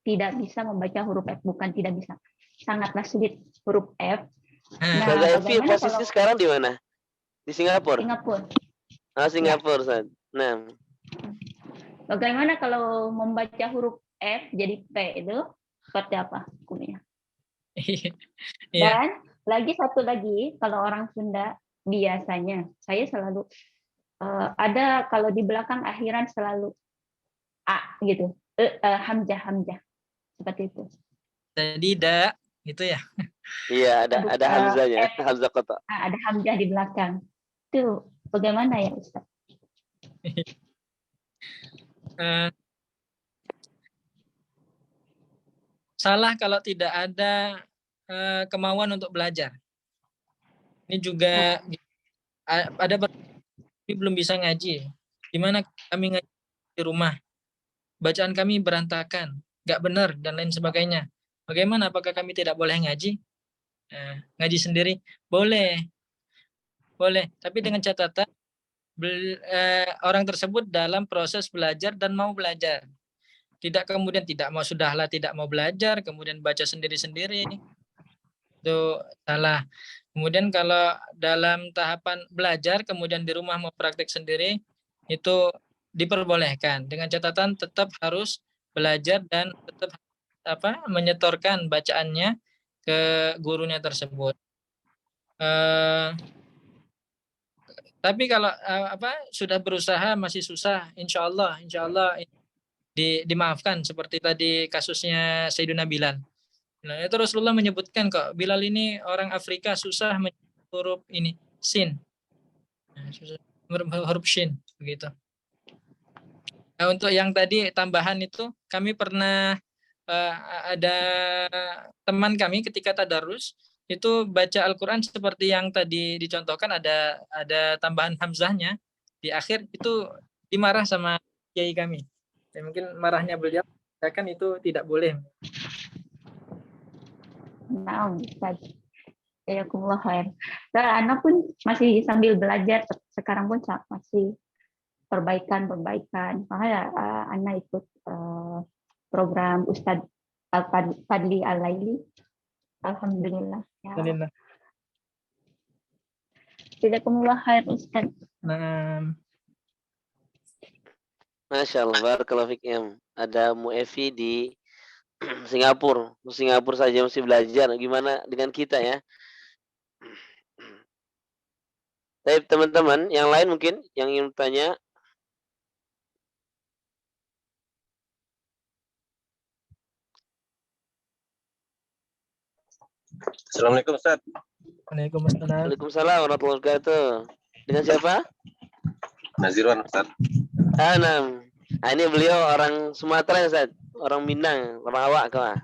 tidak bisa membaca huruf F, bukan tidak bisa. Sangatlah sulit huruf F. Nah, Evi posisi sekarang di mana? Di Singapura? Singapura. Singapura, Ustaz. Nah. Bagaimana kalau membaca huruf F jadi P itu seperti apa hukumnya? Dan lagi satu lagi, kalau orang Sunda biasanya saya selalu ada kalau di belakang akhiran selalu A gitu, hamzah seperti itu. Jadi da gitu ya? Iya, ada hamzahnya, hamzah qata. Ada hamzah di belakang. Itu bagaimana ya Ustaz? Salah kalau tidak ada kemauan untuk belajar. Ini juga ada belum bisa ngaji. Gimana kami ngaji di rumah? Bacaan kami berantakan, nggak benar dan lain sebagainya. Bagaimana? Apakah kami tidak boleh ngaji? Ngaji sendiri boleh, tapi dengan catatan orang tersebut dalam proses belajar dan mau belajar. Tidak kemudian tidak mau belajar, kemudian baca sendiri-sendiri. Itu salah. Kemudian kalau dalam tahapan belajar, kemudian di rumah mau praktek sendiri, itu diperbolehkan. Dengan catatan tetap harus belajar dan tetap menyetorkan bacaannya ke gurunya tersebut. Tapi kalau sudah berusaha masih susah, insya Allah dimaafkan seperti tadi kasusnya Sayyidina Bilal. Nah, itu Rasulullah menyebutkan kok Bilal ini orang Afrika susah menyebut huruf ini sin. Nah, susah huruf shin begitu. Nah, untuk yang tadi tambahan itu kami pernah ada teman kami ketika tadarus itu baca Al-Quran seperti yang tadi dicontohkan, ada tambahan hamzahnya di akhir, itu dimarah sama kiai kami. Ya, mungkin marahnya beliau kan itu tidak boleh. Nah, Ustaz. Jazakumullah khair. Anak pun masih sambil belajar, sekarang pun masih perbaikan. Makanya anak ikut program Ustadz Fadli Al-Laili. Alhamdulillah. Ya. Alhamdulillah. Jazakumullah khair Ustaz. Nah. Masya Allah, barakallahu fikum. Ada Mu Evi di Singapura. Singapura saja masih belajar. Gimana dengan kita ya? Baik, teman-teman, yang lain mungkin yang ingin bertanya. Assalamualaikum Ustaz. Waalaikumsalam warahmatullahi wabarakatuh. Dengan siapa? Nazirwan Ustaz. Ini beliau orang Sumatera Ustaz, orang Minang, orang awak kah?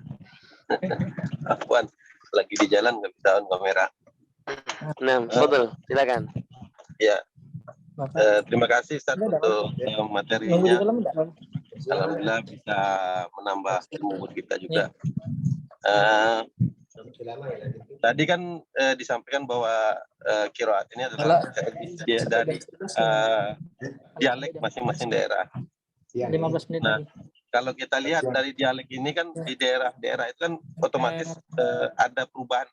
Afwan, lagi di jalan nggak bisa on kamera. Betul, silakan. Ya. Terima kasih Ustaz untuk materinya. Alhamdulillah bisa menambah ilmu kita juga. Tadi kan disampaikan bahwa qiraat ini adalah dari dialek masing-masing daerah. 15 menit Nah, lagi. kalau kita lihat dari dialek ini kan di daerah-daerah itu kan otomatis ada perubahan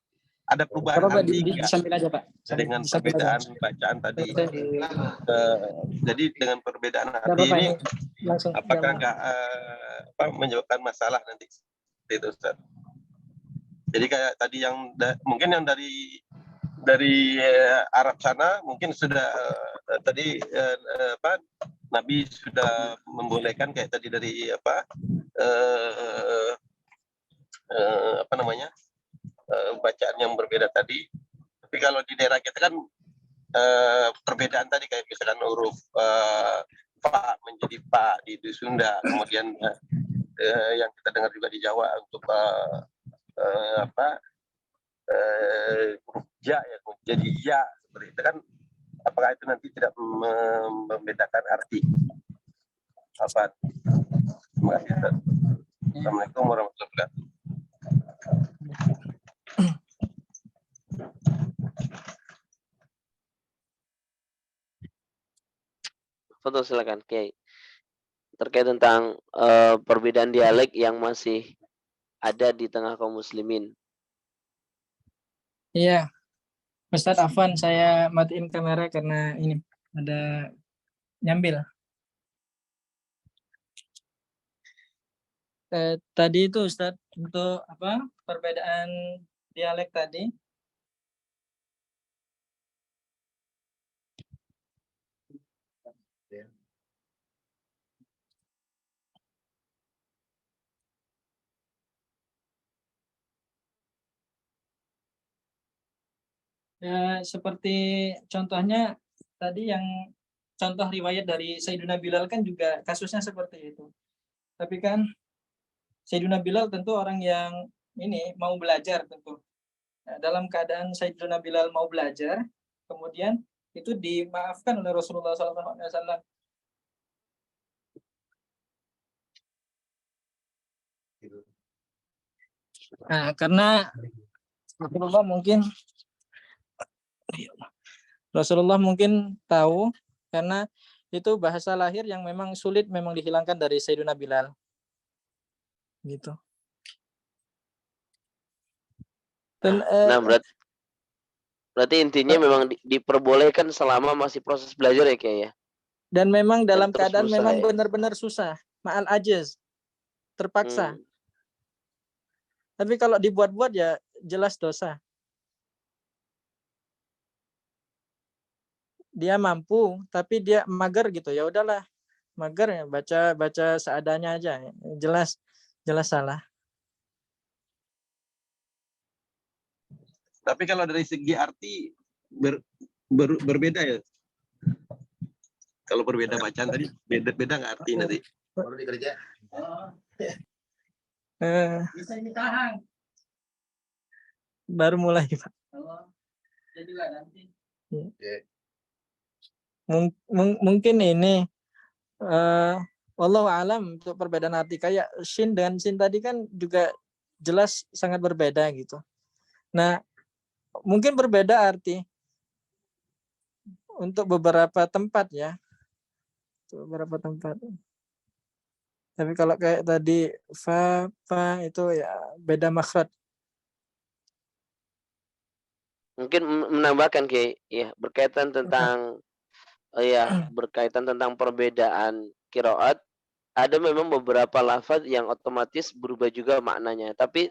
Pak, arti nggak? disambil aja Pak. Dengan Disambil perbedaan aja. bacaan tadi. Jadi dengan perbedaan Nggak arti apa-apa, ini langsung apakah jam- nggak menyebabkan masalah nanti? Itu Ustaz. Jadi kayak tadi yang mungkin yang dari Arab sana mungkin sudah tadi Nabi sudah membolehkan kayak tadi dari bacaan yang berbeda tadi. Tapi kalau di daerah kita kan perbedaan tadi kayak misalkan huruf fa menjadi pa di Sunda, kemudian yang kita dengar juga di Jawa untuk huruf ja ya jadi ya seperti itu kan, apakah itu nanti tidak membedakan arti? Apa? Terima kasih. Ustaz. Assalamualaikum warahmatullahi wabarakatuh. Foto silakan, Kiai. Terkait tentang perbedaan dialek yang masih ada di tengah kaum muslimin. Iya. Ustadz Afwan, saya matiin kamera karena ini ada nyambil. Tadi itu Ustadz untuk apa perbedaan dialek tadi. Ya, seperti contohnya tadi yang contoh riwayat dari Sayyidina Bilal kan juga kasusnya seperti itu. Tapi kan Sayyidina Bilal tentu orang yang ini mau belajar tentu. Nah, dalam keadaan Sayyidina Bilal mau belajar, kemudian itu dimaafkan oleh Rasulullah SAW. Nah, karena Rasulullah mungkin tahu karena itu bahasa lahir yang memang sulit memang dihilangkan dari Sayyidina Bilal. Gitu. Dan, Nah, berarti intinya memang diperbolehkan selama masih proses belajar ya, Kiai ya. Dan memang dalam terus keadaan berusaha, memang ya? benar-benar susah, ma'al ajiz, terpaksa. Tapi kalau dibuat-buat ya jelas dosa. Dia mampu, tapi dia mager gitu, ya udahlah, mager ya baca seadanya aja, jelas salah. Tapi kalau dari segi arti berbeda ya. Kalau berbeda bacaan tadi beda nggak arti nanti? Baru dikerja. Bisa ditahan. Baru mulai Pak. Jadi nanti. Mungkin ini wallahu alam untuk perbedaan arti kayak shin dengan sin tadi kan juga jelas sangat berbeda gitu. Nah, mungkin berbeda arti untuk beberapa tempat ya. Beberapa tempat. Tapi kalau kayak tadi fa itu ya beda makhraj. Mungkin menambahkan Kiai ya berkaitan tentang berkaitan tentang perbedaan qiraat, ada memang beberapa lafaz yang otomatis berubah juga maknanya, tapi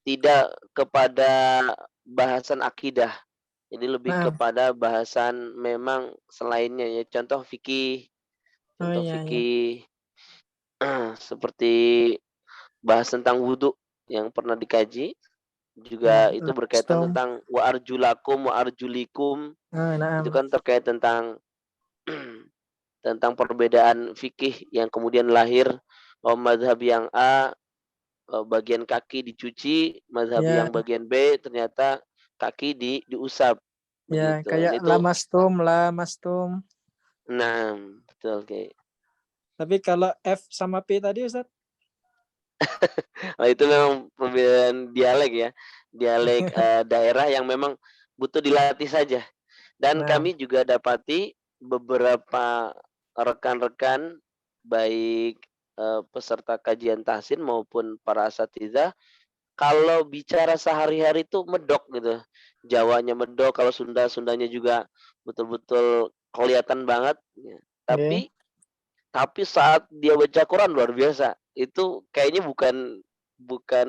tidak kepada bahasan akidah. Jadi lebih kepada bahasan memang selainnya ya, contoh fikih. Contoh fikih seperti bahas tentang wudhu yang pernah dikaji juga itu berkaitan tentang wa arjulakum wa arjulikum. Itu kan terkait tentang tentang perbedaan fikih yang kemudian lahir. Mazhab yang A bagian kaki dicuci, mazhab yang bagian B ternyata kaki diusap. Ya, begitu. kayak Itu, lamastum. Nah, betul Kiai. Tapi kalau F sama P tadi Ustaz? Oh, itu memang perbedaan dialek ya. Dialek daerah yang memang butuh dilatih saja. Dan Nah. kami juga dapati beberapa rekan-rekan baik peserta kajian tahsin maupun para asatidzah kalau bicara sehari-hari itu medok gitu. Jawanya medok, kalau Sundanya juga betul-betul kelihatan banget. Ya. Tapi saat dia baca Quran luar biasa. Itu kayaknya bukan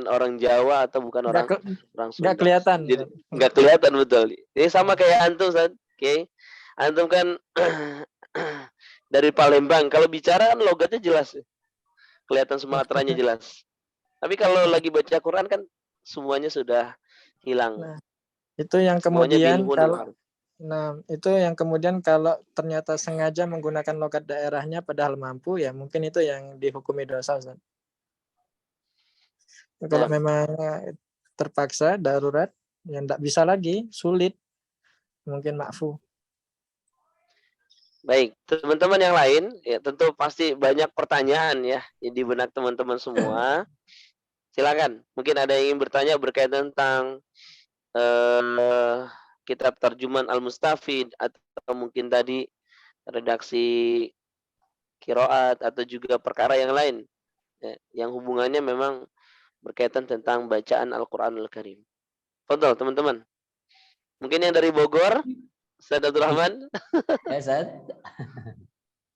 orang Jawa atau bukan orang Sunda. Nggak kelihatan. Jadi nggak kelihatan betul. Ini sama kayak antum, Ustaz. Oke. Antum kan dari Palembang. Kalau bicara kan logatnya jelas. Kelihatan Sumateranya jelas. Tapi kalau lagi baca Quran kan semuanya sudah hilang. Nah, itu yang Semuanya kemudian bilhun kalau wal. Nah, itu yang kemudian kalau ternyata sengaja menggunakan logat daerahnya padahal mampu, ya mungkin itu yang dihukumi dosa, Ustaz. Kalau memang terpaksa, darurat, yang tidak bisa lagi, sulit, mungkin makfu. Baik, teman-teman yang lain, ya tentu pasti banyak pertanyaan ya di benak teman-teman semua. Silakan, mungkin ada yang ingin bertanya berkaitan tentang kitab Tarjuman Al-Mustafid atau mungkin tadi redaksi qiraat atau juga perkara yang lain ya, yang hubungannya memang berkaitan tentang bacaan Al-Qur'anul Karim. Fadhal teman-teman. Mungkin yang dari Bogor, Ustaz Abdul Rahman. Ya, Ustaz.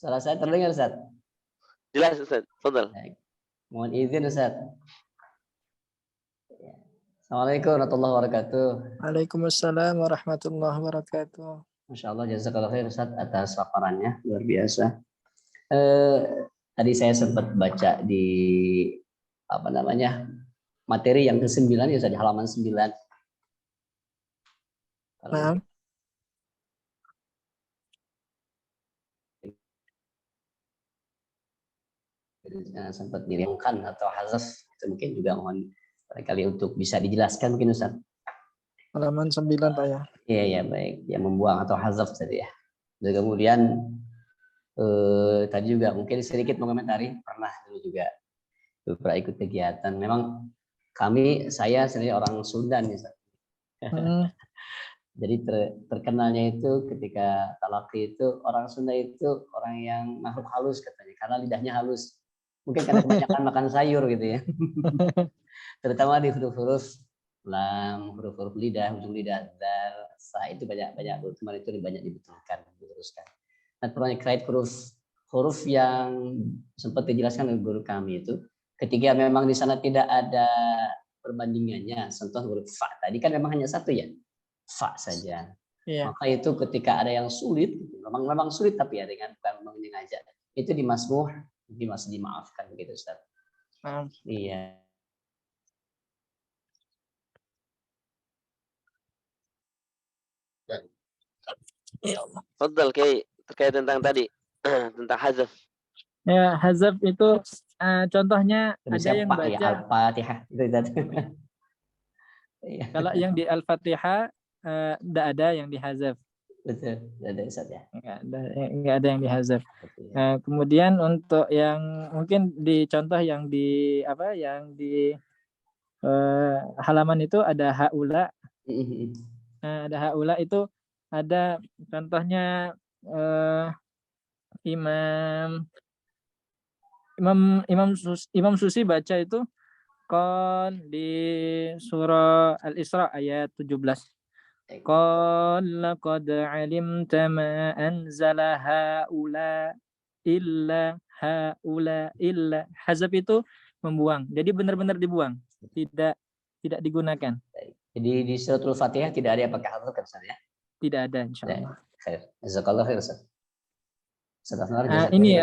Suara saya terdengar, Ustaz? Jelas, Ustaz. Fadhal. Mohon izin, Ustaz. Assalamualaikum warahmatullahi wabarakatuh. Waalaikumsalam warahmatullahi wabarakatuh. Masya Allah, jazakallah khair Ustaz atas paparannya, luar biasa. Tadi saya sempat baca di materi yang ke-9 ya Ustaz, di halaman 9. Nah. Sempat dirimkan atau hazaf, itu mungkin juga mohon barangkali untuk bisa dijelaskan mungkin Ustaz. Halaman 9 Pak ya. Iya baik, yang membuang atau hazaf tadi ya. Dan kemudian tadi juga mungkin sedikit mengomentari, pernah dulu juga beberapa ikut kegiatan. Memang saya sendiri orang Sunda nih Ustaz. Jadi terkenalnya itu ketika talaki itu orang Sunda itu orang yang makhluk halus katanya, karena lidahnya halus. Mungkin karena kebanyakan makan sayur gitu ya. Terutama di huruf-huruf lam, huruf-huruf lidah, ujung lidah, dal, sa itu banyak kemarin itu banyak dibetulkan, diteruskan. Nah, terkait huruf yang sempat dijelaskan oleh guru kami itu, ketika memang di sana tidak ada perbandingannya, contoh huruf fa tadi kan memang hanya satu ya, fa saja. Yeah. Maka itu ketika ada yang sulit, memang sulit tapi ya dengan bukan memang sengaja, itu di masmuh, masih dimaafkan begitu Ustaz. Iya. Fadhal terkait tentang tadi tentang hazaf. Ya, hazaf itu contohnya ada yang baca ya, Al-Fatihah itu tadi. Kalau yang di Al-Fatihah tidak ada yang dihazaf. Betul, tidak ada Ustaz ya. Enggak ada yang dihazaf. Kemudian untuk yang mungkin di contoh yang di halaman itu ada haula. Ada haula itu ada contohnya Imam Susi baca itu kon di surah Al-Isra ayat 17. Qul laqad alimta ma anzala haula illa hazaf itu membuang. Jadi benar-benar dibuang, tidak digunakan. Jadi di suratul Fatihah tidak ada yang pakai hazaf kan Ustaz ya? Tidak ada insyaallah. Khair. Jazakallahu khair Ustaz. Ini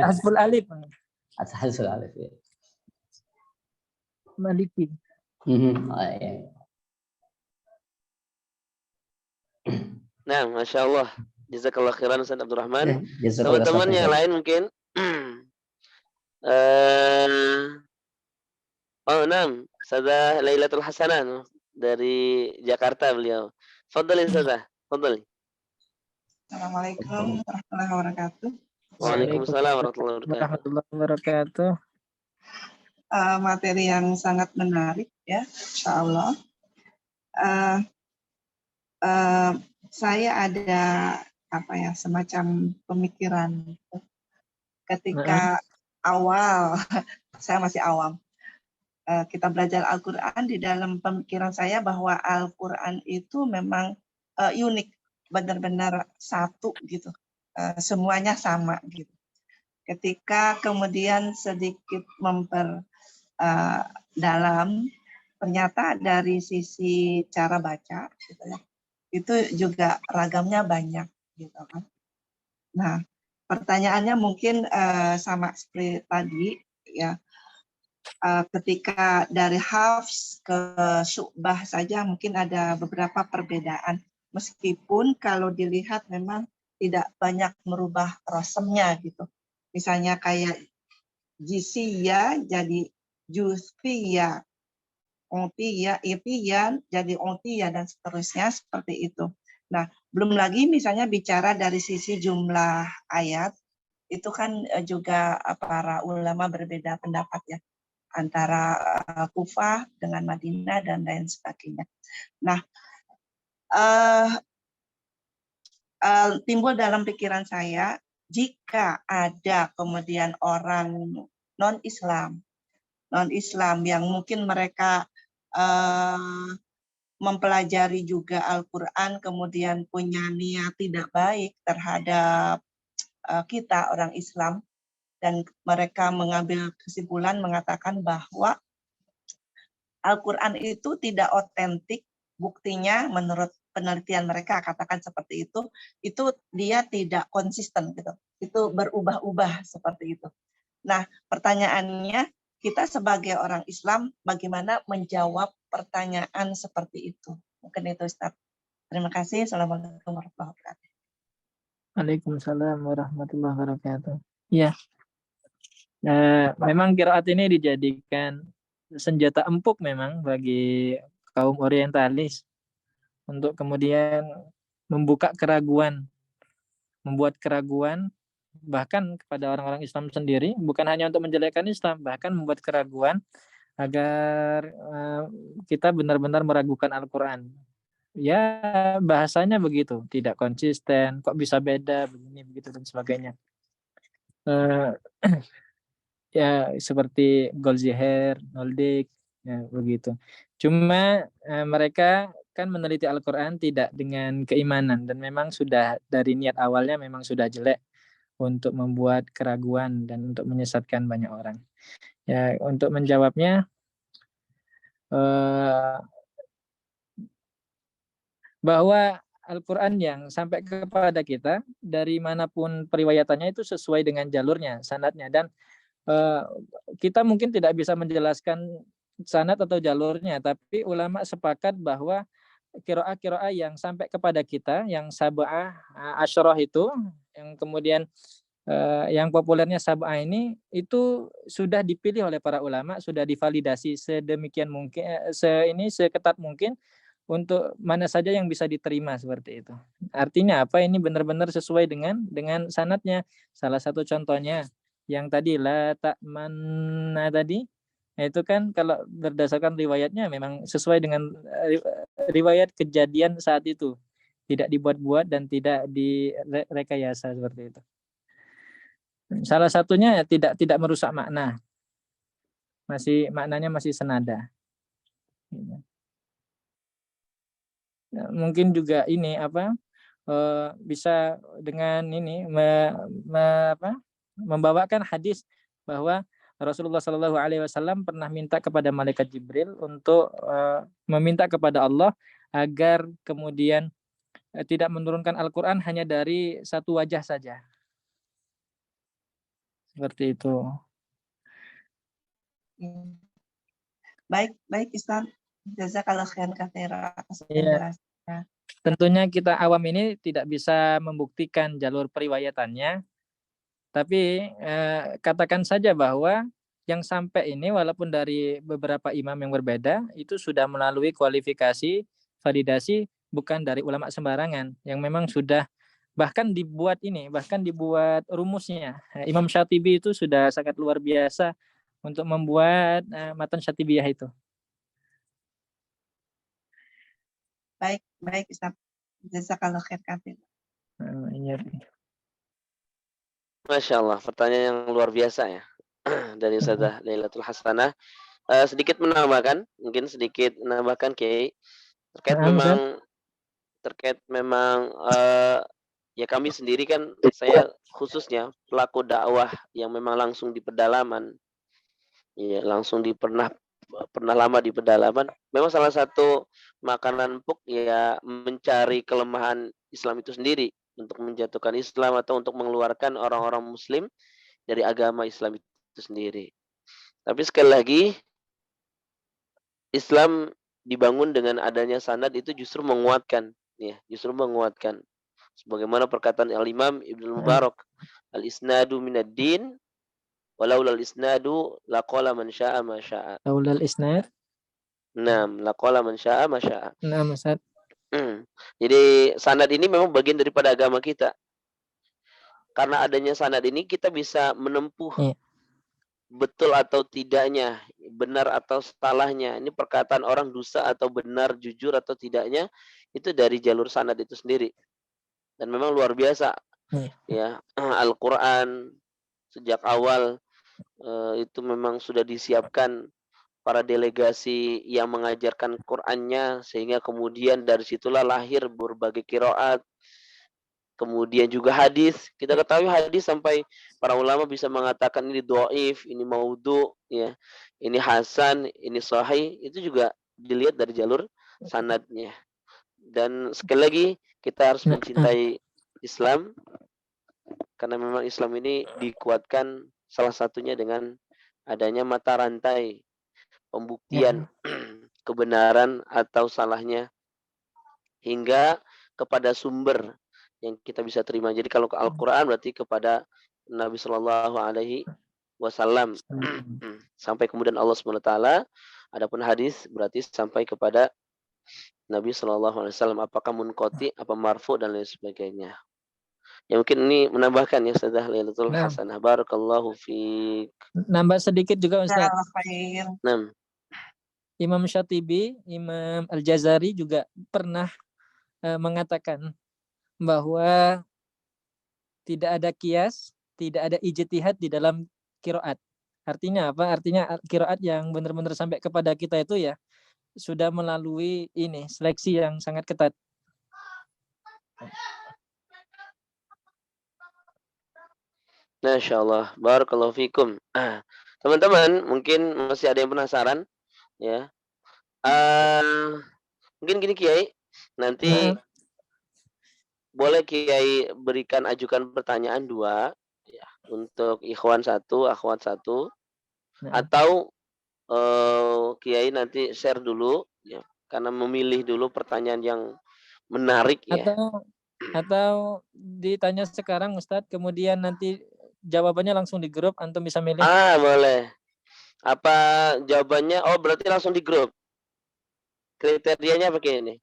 hazful alif. Hazful alif ya. Maliki. Nah, Masya Allah. Jazakallah khairan Ustaz Abdul Rahman. Teman-teman yang lain mungkin. Ustazah Lailatul Hasanah dari Jakarta beliau. Fadhali Ustazah. Fadhali. Assalamualaikum warahmatullahi wabarakatuh. Waalaikumsalam warahmatullahi wabarakatuh. materi yang sangat menarik ya, insya Allah. Saya ada semacam pemikiran ketika awal saya masih awam kita belajar Al-Quran. Di dalam pemikiran saya bahwa Al-Quran itu memang unik, benar-benar satu gitu, semuanya sama gitu. Ketika kemudian sedikit memperdalam, ternyata dari sisi cara baca gitu ya, itu juga ragamnya banyak gitu kan. Nah, pertanyaannya mungkin sama seperti tadi ya, ketika dari Hafs ke Syu'bah saja mungkin ada beberapa perbedaan, meskipun kalau dilihat memang tidak banyak merubah rosemnya gitu. Misalnya kayak Jisiya jadi Jusfiya, Ontiya, Itiyan jadi Ontiya, dan seterusnya seperti itu. Nah, belum lagi misalnya bicara dari sisi jumlah ayat, itu kan juga para ulama berbeda pendapat ya, antara Kufah dengan Madinah dan lain sebagainya. Nah, timbul dalam pikiran saya, jika ada kemudian orang non-Islam yang mungkin mereka mempelajari juga Al-Quran, kemudian punya niat tidak baik terhadap kita orang Islam, dan mereka mengambil kesimpulan mengatakan bahwa Al-Quran itu tidak otentik, buktinya menurut penelitian mereka katakan seperti itu dia tidak konsisten gitu, itu berubah-ubah seperti itu. Nah, pertanyaannya, kita sebagai orang Islam bagaimana menjawab pertanyaan seperti itu? Mungkin itu, Ustaz. Terima kasih. Assalamualaikum warahmatullahi wabarakatuh. Waalaikumsalam warahmatullahi wabarakatuh. Ya, memang qiraat ini dijadikan senjata empuk memang bagi kaum orientalis untuk kemudian membuka keraguan, membuat keraguan bahkan kepada orang-orang Islam sendiri, bukan hanya untuk menjelekkan Islam, bahkan membuat keraguan agar kita benar-benar meragukan Al-Quran. Ya, bahasanya begitu, tidak konsisten, kok bisa beda, begini, begitu, dan sebagainya. Ya, seperti Goldziher, Noldik, ya, begitu. Cuma mereka kan meneliti Al-Quran tidak dengan keimanan, dan memang sudah dari niat awalnya memang sudah jelek untuk membuat keraguan dan untuk menyesatkan banyak orang. Ya, untuk menjawabnya, bahwa Al-Quran yang sampai kepada kita dari manapun periwayatannya itu sesuai dengan jalurnya, sanadnya, dan kita mungkin tidak bisa menjelaskan sanad atau jalurnya, tapi ulama sepakat bahwa qiraah yang sampai kepada kita, yang sab'ah asyarah itu, yang kemudian yang populernya sab'ah ini, itu sudah dipilih oleh para ulama, sudah divalidasi sedemikian mungkin, seketat mungkin untuk mana saja yang bisa diterima seperti itu. Artinya apa? Ini benar-benar sesuai dengan sanadnya. Salah satu contohnya yang tadi la ta'manna tadi, itu kan kalau berdasarkan riwayatnya memang sesuai dengan riwayat kejadian saat itu, tidak dibuat-buat dan tidak direkayasa seperti itu. Salah satunya tidak merusak makna, maknanya masih senada. Mungkin juga ini bisa dengan ini membawakan hadis bahwa Rasulullah Shallallahu Alaihi Wasallam pernah minta kepada malaikat Jibril untuk meminta kepada Allah agar kemudian tidak menurunkan Al-Quran hanya dari satu wajah saja. Seperti itu. Baik Ustaz. Jazakallah khairan katsira atas penjelasannya. Tentunya kita awam ini tidak bisa membuktikan jalur periwayatannya, tapi katakan saja bahwa yang sampai ini walaupun dari beberapa imam yang berbeda, itu sudah melalui kualifikasi, validasi, bukan dari ulama sembarangan, yang memang sudah bahkan dibuat rumusnya. Imam Syatibi itu sudah sangat luar biasa untuk membuat matan Syatibiyah itu. Baik, baik Ustaz. Jazakallah khair kafir. Masya Allah, pertanyaan yang luar biasa ya dari Ustazah Lailatul Hasanah. Sedikit menambahkan, mungkin sedikit menambahkan Kiai terkait memang ya kami sendiri kan, saya khususnya pelaku dakwah yang memang langsung di pedalaman, ya langsung pernah lama di pedalaman. Memang salah satu makanan empuk ya mencari kelemahan Islam itu sendiri untuk menjatuhkan Islam atau untuk mengeluarkan orang-orang Muslim dari agama Islam itu sendiri. Tapi sekali lagi, Islam dibangun dengan adanya sanad itu justru menguatkan, ya, justru menguatkan. Sebagaimana perkataan Al-Imam Ibnu Mubarak, al-isnadu minad din, walaulal isnadu laqala man syaa ma syaa. Laulal isnad. Naam, laqala man syaa ma syaa. Naam, Ustaz. Jadi sanad ini memang bagian daripada agama kita. Karena adanya sanad ini kita bisa menempuh betul atau tidaknya, benar atau salahnya. Ini perkataan orang dusta atau benar, jujur atau tidaknya itu dari jalur sanad itu sendiri. Dan memang luar biasa. Ya, Al-Qur'an sejak awal itu memang sudah disiapkan para delegasi yang mengajarkan Qur'annya, sehingga kemudian dari situlah lahir berbagai qiraat. Kemudian juga hadis, kita ketahui hadis sampai para ulama bisa mengatakan ini dhaif, ini maudhu, ya, ini hasan, ini sahih, itu juga dilihat dari jalur sanadnya. Dan sekali lagi kita harus mencintai Islam, karena memang Islam ini dikuatkan salah satunya dengan adanya mata rantai pembuktian kebenaran atau salahnya hingga kepada sumber yang kita bisa terima. Jadi kalau ke Al-Quran berarti kepada Nabi Shallallahu Alaihi Wasallam sampai kemudian Allah SWT. Adapun hadis berarti sampai kepada Nabi Shallallahu Alaihi Wasallam. Apakah munqati, apa marfu dan lain sebagainya. Ya mungkin ini menambahkan ya Ustazah Lailatul Hasanah. Barakallahu fiik. Nambah sedikit juga Ustaz. Imam Syatibi, Imam Al-Jazari juga pernah mengatakan bahwa tidak ada kias, tidak ada ijtihad di dalam qiraat. Artinya apa? Artinya qiraat yang benar-benar sampai kepada kita itu ya sudah melalui ini seleksi yang sangat ketat. Masya Allah, barakallahu fikum. Teman-teman, mungkin masih ada yang penasaran, ya. Mungkin gini Kiai, nanti boleh Kiai berikan ajukan pertanyaan 2 ya, untuk ikhwan 1, akhwat 1, atau Kiai nanti share dulu ya, karena memilih dulu pertanyaan yang menarik ya. Atau ditanya sekarang Ustadz, kemudian nanti jawabannya langsung di grup, antum bisa milih. Boleh. Apa jawabannya? Oh, berarti langsung di grup. Kriterianya pakai ini.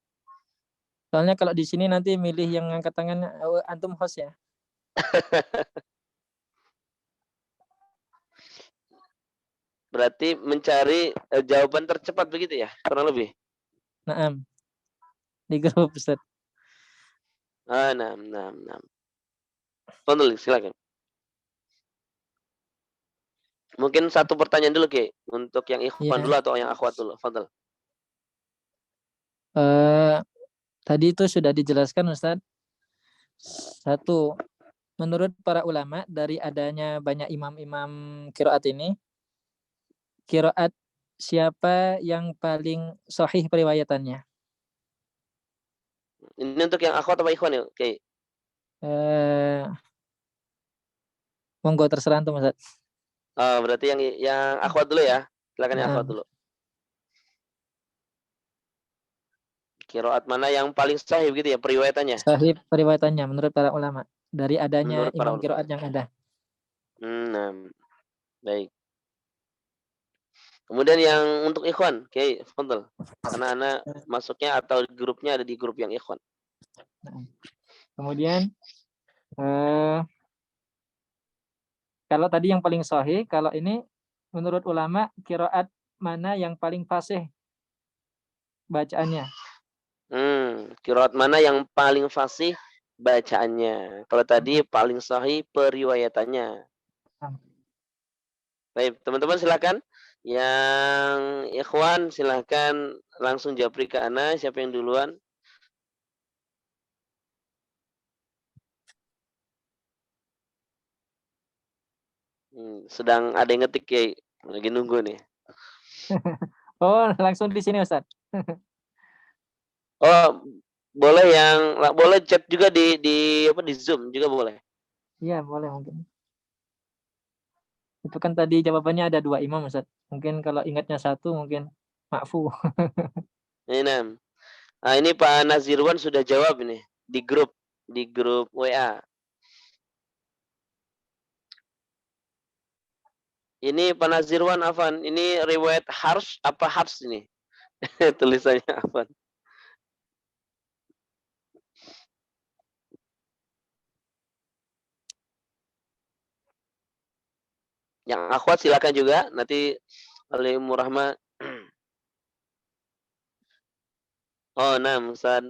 Soalnya kalau di sini nanti milih yang angkat tangan antum host ya. Berarti mencari jawaban tercepat begitu ya, kurang lebih. Naam. Di grup Ustaz. Naam. Fadhil, silakan. Mungkin satu pertanyaan dulu Ki, untuk yang ikhwan dulu atau yang akhwat dulu. Fadhil. Tadi itu sudah dijelaskan Ustaz. 1, menurut para ulama dari adanya banyak imam-imam qiraat ini, qiraat siapa yang paling sahih periwayatannya? Ini untuk yang akhwat atau ikhwan ya, Oke. Monggo terserah antum Ustaz. Berarti yang akhwat dulu ya. Silakan yang akhwat dulu. Qiraat mana yang paling sahih gitu ya periwayatannya? Sahih periwayatannya menurut para ulama dari adanya imam qiraat yang ada. Baik. Kemudian yang untuk ikhwan, Oke, fadhil. Karena anak masuknya atau grupnya ada di grup yang ikhwan. Kemudian kalau tadi yang paling sahih, kalau ini menurut ulama qiraat mana yang paling fasih bacaannya? Qiraat mana yang paling fasih bacaannya? Kalau tadi paling sahih periwayatannya. Baik, teman-teman silakan. Yang ikhwan silakan langsung japri ke ana. Siapa yang duluan? Sedang ada yang ngetik ya, lagi nunggu nih. Oh, langsung di sini Ustaz. Oh, boleh chat juga di Zoom juga boleh. Iya, boleh mungkin. Itu kan tadi jawabannya ada 2 imam Ustaz. Mungkin kalau ingatnya 1 mungkin makfu. Nah, ini Pak Nazirwan sudah jawab ini di grup WA. Ini Pak Nazirwan Afan, ini riwayat Harsh apa Hafs ini? Tulisannya Afan. Yang akhwat silakan juga, nanti oleh Murahma. Oh, nah, Ustaz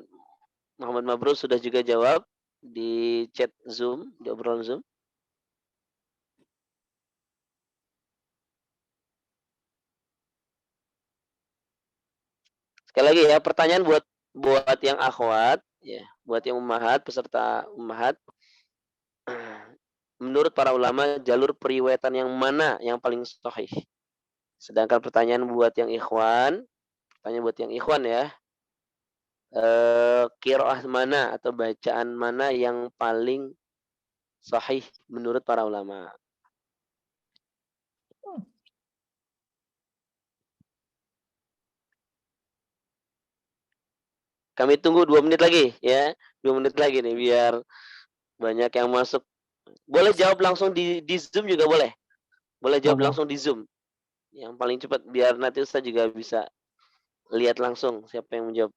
Muhammad Mabrur sudah juga jawab di chat Zoom, di obrolan Zoom. Sekali lagi ya, pertanyaan buat yang akhwat, ya, buat yang ummahat, peserta ummahat. Menurut para ulama, jalur periwayatan yang mana yang paling sahih? Sedangkan pertanyaan buat yang ikhwan ya, qiraah mana atau bacaan mana yang paling sahih menurut para ulama? Kami tunggu 2 menit lagi ya. 2 menit lagi nih biar banyak yang masuk. Boleh jawab langsung di Zoom juga boleh. Boleh jawab langsung di Zoom. Yang paling cepat biar nanti Ustaz juga bisa lihat langsung siapa yang menjawab.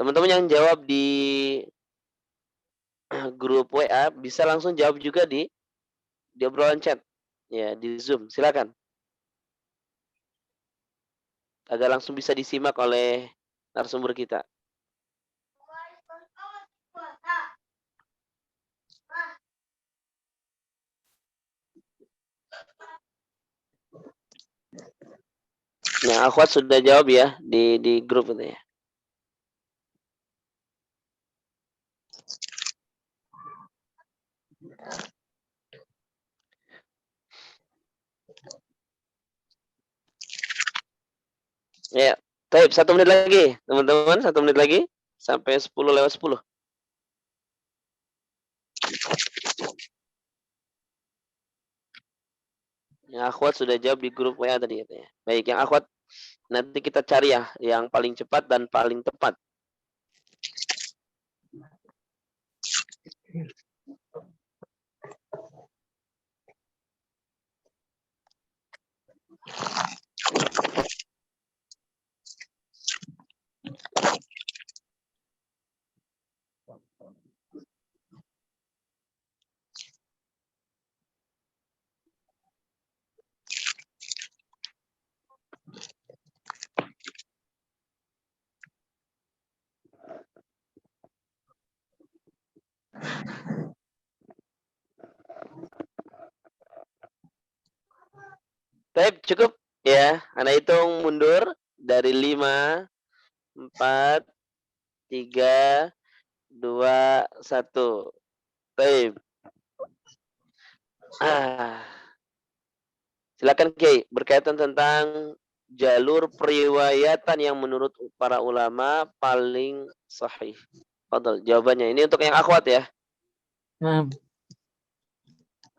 Teman-teman yang jawab di grup WA bisa langsung jawab juga di obrolan chat. Ya, di Zoom. Silakan. Agar langsung bisa disimak oleh narasumber kita. Nah, akhwat sudah jawab ya di grup itu ya. Ya, baik, 1 menit lagi, teman-teman, 1 menit lagi sampai 10:10. Yang akhwat sudah jawab di grup WA tadi katanya. Baik, yang akhwat nanti kita cari ya yang paling cepat dan paling tepat. Baik, cukup ya. Anda hitung mundur dari 5, 4, 3, 2, 1. Baik. Silakan Kiai, berkaitan tentang jalur periwayatan yang menurut para ulama paling sahih. Fadal, jawabannya. Ini untuk yang akhwat ya. Nah,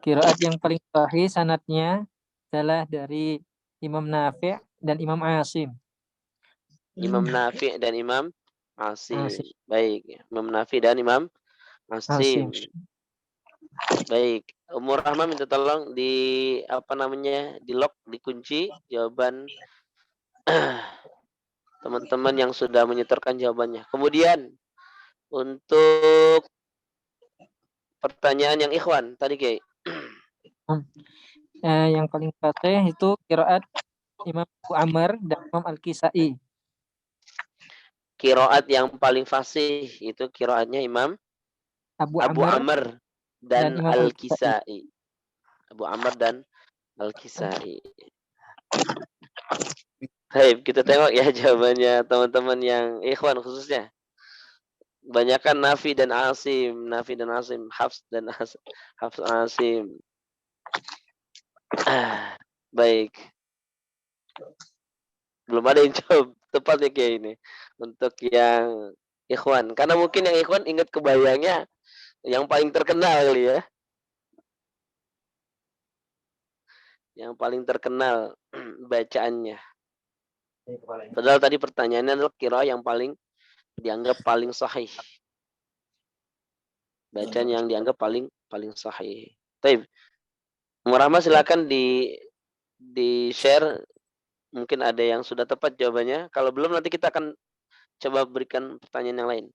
qiraat yang paling sahih sanadnya adalah dari Imam Nafi' dan Imam Asim. Imam Nafi' dan Imam Asim. Baik, Imam Nafi' dan Imam Asim. Baik, Umur Rahman minta tolong di di lock, dikunci jawaban teman-teman yang sudah menyetorkan jawabannya. Kemudian untuk pertanyaan yang ikhwan tadi Kiai. Yang paling fasih itu qiraat Imam Abu Amr dan Imam Al-Kisai. Qiraat yang paling fasih itu qiraatnya Imam Abu Abu Amr Amr dan dan Imam Al-Kisai. Al-Kisai. Abu Amr dan Al-Kisai. Baik, kita tengok ya jawabannya teman-teman yang ikhwan khususnya. Banyakan Nafi dan Asim, Hafs dan Hafs Asim. Baik. Belum ada yang jawab tepatnya kayak ini untuk yang ikhwan. Karena mungkin yang ikhwan ingat kebayangnya yang paling terkenal kali ya. Yang paling terkenal bacaannya. Padahal tadi pertanyaannya adalah qiraah yang paling dianggap paling sahih. Bacaan yang dianggap paling sahih. Baik. Rahma silakan di share, mungkin ada yang sudah tepat jawabannya. Kalau belum nanti kita akan coba berikan pertanyaan yang lain.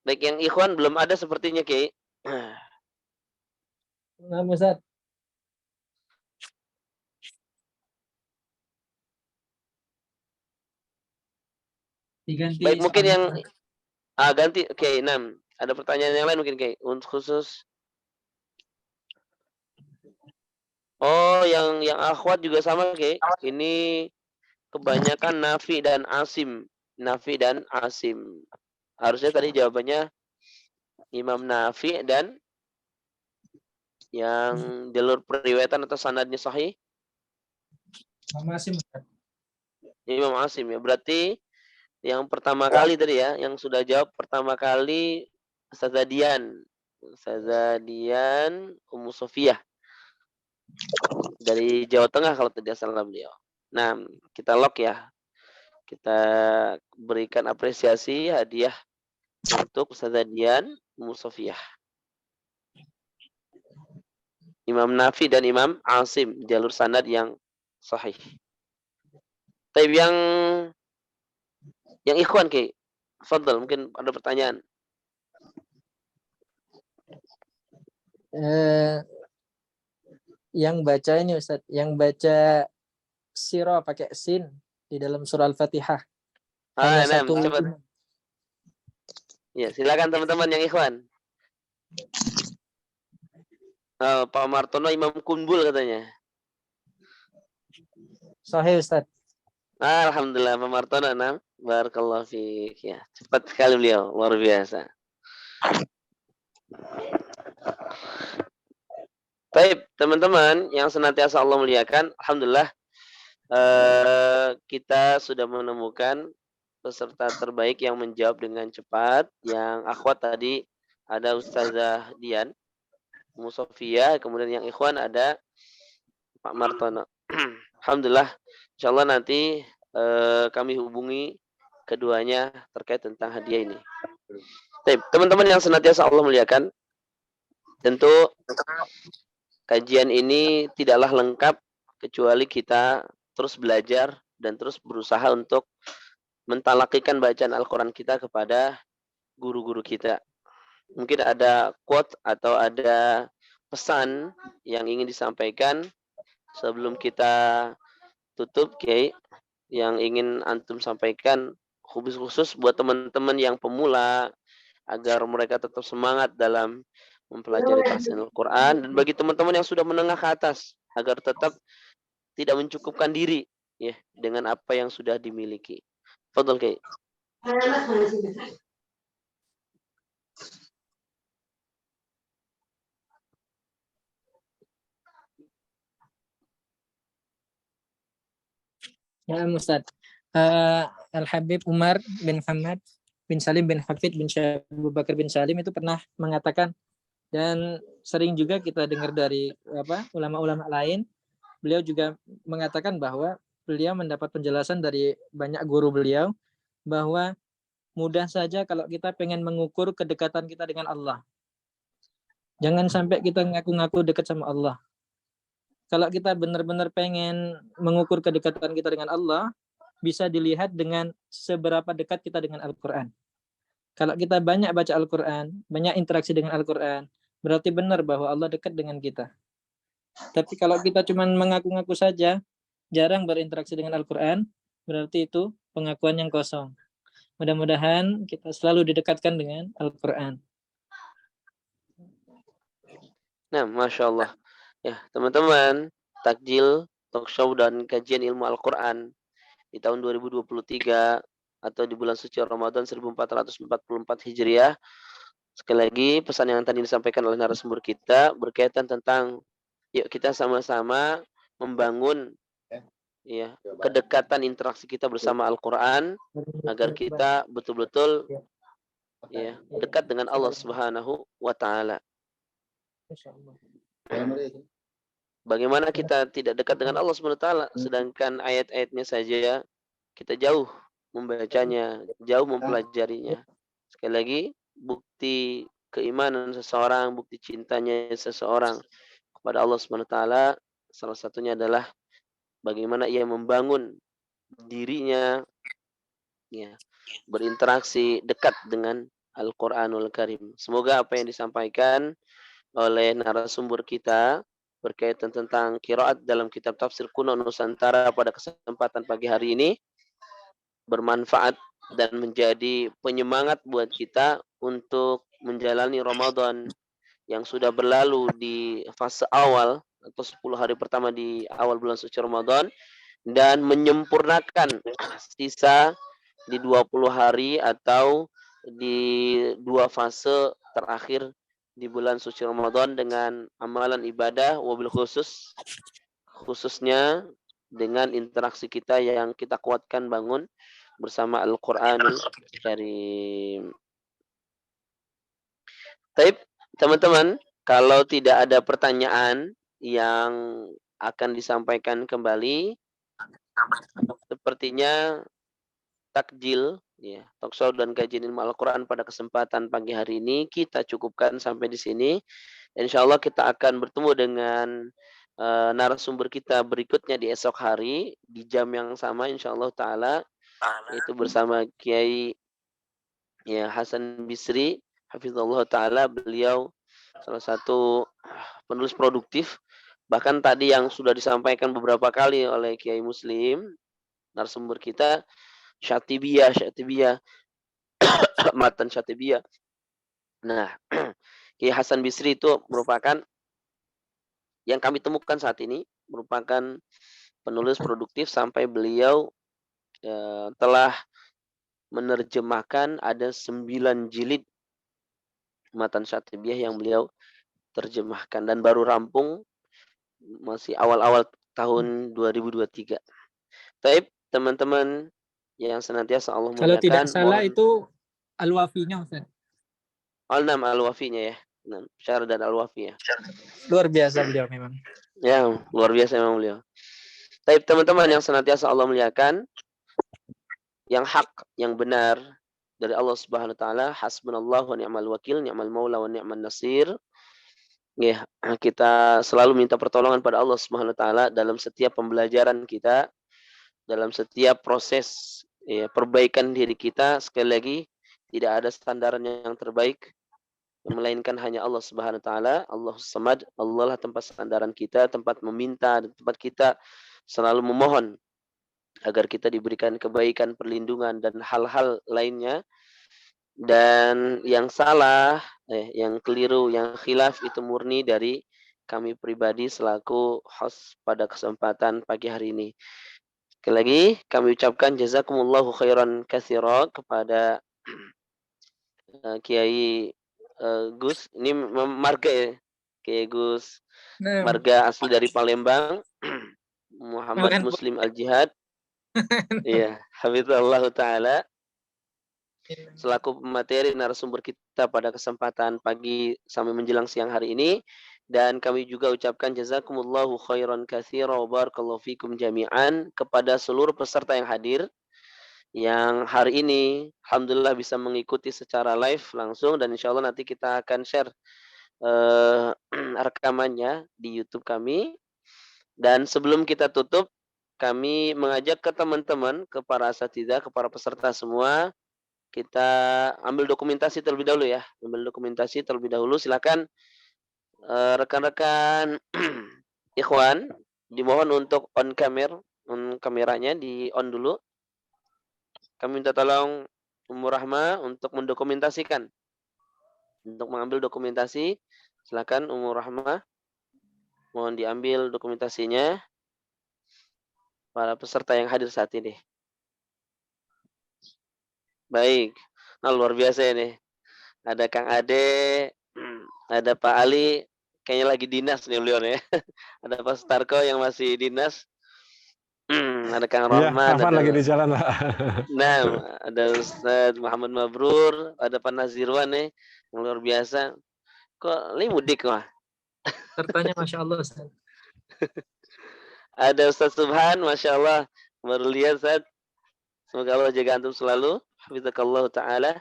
Baik, yang ikhwan belum ada sepertinya Ki. Nah, Ustaz. Diganti Baik, mungkin yang soalnya. ganti Ki 6. Ada pertanyaan yang lain mungkin Ki untuk khusus. Oh, yang akhwat juga sama Ki. Ini kebanyakan Nafi dan Asim. Nafi dan Asim. Harusnya tadi jawabannya Imam Nafi dan yang jalur periwayatan atau sanadnya sahih. Imam Asim. Imam Asim ya. Berarti yang pertama kali tadi ya, yang sudah jawab pertama kali Ustazah Dian Ummu Sofiyah dari Jawa Tengah kalau tidak salah beliau. Nah, kita lock ya. Kita berikan apresiasi hadiah untuk Ustazah Dian Ummu Sofiyah. Imam Nafi dan Imam Asim, jalur sanad yang sahih. Tapi yang ikhwan Ki, fadal, mungkin ada pertanyaan. Yang baca ini Ustaz, yang baca sirah pakai sin di dalam surah Al-Fatihah. Hanya satu. Coba. Ya, silakan teman-teman yang ikhwan. Pak Martono Imam Kumbul katanya. Sahih Ustaz. Alhamdulillah Pak Martono, barakallahu fiik ya. Cepat sekali beliau, luar biasa. Baik, teman-teman yang senantiasa Allah muliakan, alhamdulillah kita sudah menemukan peserta terbaik yang menjawab dengan cepat. Yang akhwat tadi ada Ustazah Dian Ummu Sofiyah, kemudian yang ikhwan ada Pak Martono. Alhamdulillah, insyaallah nanti kami hubungi keduanya terkait tentang hadiah ini. Teman-teman yang senantiasa Allah muliakan, tentu kajian ini tidaklah lengkap kecuali kita terus belajar dan terus berusaha untuk mentalakikan bacaan Al-Quran kita kepada guru-guru kita. Mungkin ada quote atau ada pesan yang ingin disampaikan sebelum kita tutup, Kiai, yang ingin antum sampaikan khusus buat teman-teman yang pemula agar mereka tetap semangat dalam mempelajari tafsir Al-Quran, dan bagi teman-teman yang sudah menengah ke atas agar tetap tidak mencukupkan diri ya dengan apa yang sudah dimiliki. Fadhal Kiai. Ya Ustaz. Al-Habib Umar bin Hamad bin Salim bin Hafid bin Abu Bakar bin Salim itu pernah mengatakan, dan sering juga kita dengar dari ulama-ulama lain, beliau juga mengatakan bahwa beliau mendapat penjelasan dari banyak guru beliau bahwa mudah saja kalau kita pengen mengukur kedekatan kita dengan Allah. Jangan sampai kita ngaku-ngaku dekat sama Allah. Kalau kita benar-benar pengen mengukur kedekatan kita dengan Allah, bisa dilihat dengan seberapa dekat kita dengan Al-Quran. Kalau kita banyak baca Al-Quran, banyak interaksi dengan Al-Quran, berarti benar bahwa Allah dekat dengan kita. Tapi kalau kita cuma mengaku-ngaku saja, jarang berinteraksi dengan Al-Quran, berarti itu pengakuan yang kosong. Mudah-mudahan kita selalu didekatkan dengan Al-Quran. Nah, Masya Allah. Ya, teman-teman, takjil, talk show, dan kajian ilmu Al-Quran di tahun 2023 atau di bulan suci Ramadan 1444 Hijriah. Sekali lagi, pesan yang tadi disampaikan oleh narasumber kita berkaitan tentang yuk kita sama-sama membangun ya kedekatan interaksi kita bersama Al-Quran agar kita betul-betul ya dekat dengan Allah Subhanahu wa Ta'ala. Bagaimana kita tidak dekat dengan Allah Subhanahu wa Ta'ala sedangkan ayat-ayatnya saja kita jauh membacanya, jauh mempelajarinya. Sekali lagi, bukti keimanan seseorang, bukti cintanya seseorang kepada Allah Subhanahu wa Ta'ala salah satunya adalah bagaimana ia membangun dirinya ya berinteraksi dekat dengan Al-Qur'anul Karim. Semoga apa yang disampaikan oleh narasumber kita berkaitan tentang qiraat dalam kitab tafsir kuno Nusantara pada kesempatan pagi hari ini bermanfaat dan menjadi penyemangat buat kita untuk menjalani Ramadan yang sudah berlalu di fase awal atau 10 hari pertama di awal bulan suci Ramadan dan menyempurnakan sisa di 20 hari atau di 2 fase terakhir di bulan suci Ramadan dengan amalan ibadah wabil khususnya dengan interaksi kita yang kita kuatkan bangun bersama Al-Qur'anul Karim. Baik, teman-teman, kalau tidak ada pertanyaan yang akan disampaikan kembali, sepertinya takjil, ya, talkshow dan kajian ilmu Al-Quran pada kesempatan pagi hari ini kita cukupkan sampai di sini. Insya Allah kita akan bertemu dengan narasumber kita berikutnya di esok hari di jam yang sama, Insya Allah Taala, itu bersama Kiai ya Hasan Bisri, Hafizullah Taala. Beliau salah satu penulis produktif. Bahkan tadi yang sudah disampaikan beberapa kali oleh Kiai Muslim, narasumber kita, Syatibiyah, matan Syatibiyah. Nah, Kiai Hasan Bisri itu merupakan yang kami temukan saat ini, merupakan penulis produktif sampai beliau telah menerjemahkan ada 9 jilid matan Syatibiyah yang beliau terjemahkan dan baru rampung masih awal-awal tahun 2023. Taib, teman-teman yang senantiasa Allah muliakan. Kalau tidak salah itu Al-Wafinya, Ustaz. Al-Nam Al-Wafinya ya. Syarah dan Al-Wafi ya. Luar biasa beliau memang. Ya, luar biasa memang beliau. Taib, teman-teman yang senantiasa Allah muliakan, yang hak, yang benar dari Allah Subhanahu wa Ta'ala, hasbunallahu wa ni'mal wakil, ni'mal maula wa ni'man nasir. Ya, kita selalu minta pertolongan pada Allah Subhanahu wa Ta'ala dalam setiap pembelajaran kita, dalam setiap proses ya, perbaikan diri kita. Sekali lagi, tidak ada standaran yang terbaik melainkan hanya Allah Subhanahu wa Ta'ala. Allah Samad, Allah lah tempat sandaran kita, tempat meminta, tempat kita selalu memohon agar kita diberikan kebaikan, perlindungan dan hal-hal lainnya. Dan yang salah, yang keliru, yang khilaf itu murni dari kami pribadi selaku host pada kesempatan pagi hari ini. Sekali lagi kami ucapkan jazakumullahu khairan katsira kepada Kiai Gus, ini marga ya, Kiai Gus, marga asli dari Palembang, Muhammad Muslim Al-Jihad. Iya, hafizallahu taala. Selaku pemateri narasumber kita pada kesempatan pagi sampai menjelang siang hari ini, dan kami juga ucapkan jazakumullahu khairan katsira wa barakallahu fikum jami'an kepada seluruh peserta yang hadir yang hari ini alhamdulillah bisa mengikuti secara live langsung, dan insya Allah nanti kita akan share rekamannya di YouTube kami. Dan sebelum kita tutup, kami mengajak ke teman-teman, ke para asatidzah, ke para peserta semua, kita ambil dokumentasi terlebih dahulu ya. Ambil dokumentasi terlebih dahulu. Silakan rekan-rekan ikhwan dimohon untuk on kameranya di on dulu. Kami minta tolong Ummu Rahma untuk mendokumentasikan. Untuk mengambil dokumentasi, silakan Ummu Rahma. Mohon diambil dokumentasinya. Para peserta yang hadir saat ini. Baik. Nah, luar biasa ini. Ada Kang Ade, ada Pak Ali, kayaknya lagi dinas nih beliau ya. Ada Pak Starko yang masih dinas. Ada Kang Rahman, Afan ada lagi di jalan, Pak. Nah, ada Ustadz Muhammad Mabrur, ada Pak Nazirwan nih, yang luar biasa. Kok ini mudik mah? Sertanya Masya Allah, Ustaz. Ada Ustadz Subhan, Masya Allah. Baru lihat, Ustaz. Semoga Allah jaga antum selalu. Hafizakallah ta'ala.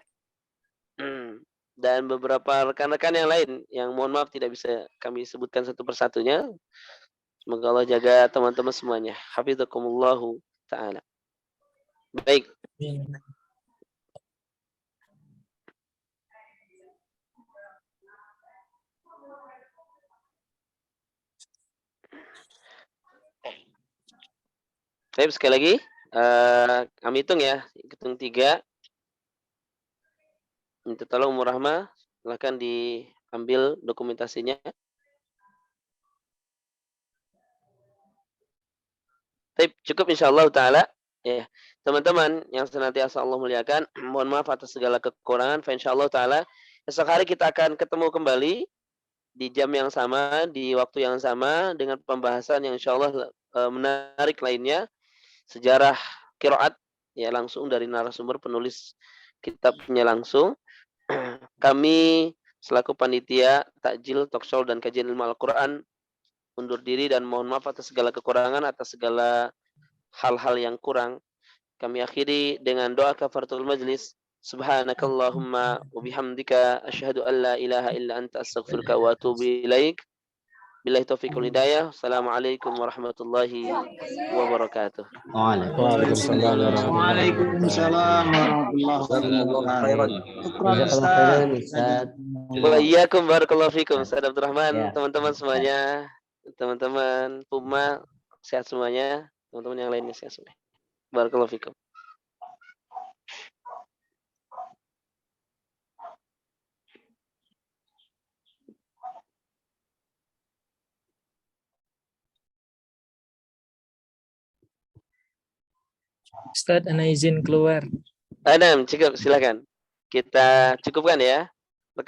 Dan beberapa rekan-rekan yang lain yang mohon maaf tidak bisa kami sebutkan satu persatunya. Semoga Allah jaga teman-teman semuanya. Hafizakumullahu ta'ala. Baik. Baik, sekali lagi. Kami hitung ya. Hitung 3. Minta tolong Ummu Rahma. Silahkan diambil dokumentasinya. Baik, cukup insyaallah ta'ala. Ya, teman-teman yang senantiasa Allah muliakan, mohon maaf atas segala kekurangan. Insyaallah ta'ala, esok hari kita akan ketemu kembali di jam yang sama, di waktu yang sama, dengan pembahasan yang insyaallah menarik lainnya. Sejarah qiraat, ya langsung dari narasumber penulis kitabnya langsung. Kami selaku panitia takjil, talkshow, dan kajian ilmu Al-Quran undur diri dan mohon maaf atas segala kekurangan, atas segala hal-hal yang kurang. Kami akhiri dengan doa kafaratul majlis. Subhanakallahumma wa bihamdika asyhadu an la ilaha illa anta astaghfiruka wa atubu ilaik. Billahi taufiq wal hidayah. Assalamualaikum warahmatullahi wabarakatuh. Waalaikumsalam warahmatullahi wabarakatuh. Wa iyyakum barakallahu fikum. Ustaz Abdul Rahman, teman-teman semuanya, teman-teman Puma sehat semuanya, teman-teman yang lainnya sehat semuanya. Barakallahu fikum. Ustaz, ana izin keluar. Adam, cukup, silakan. Kita cukupkan ya.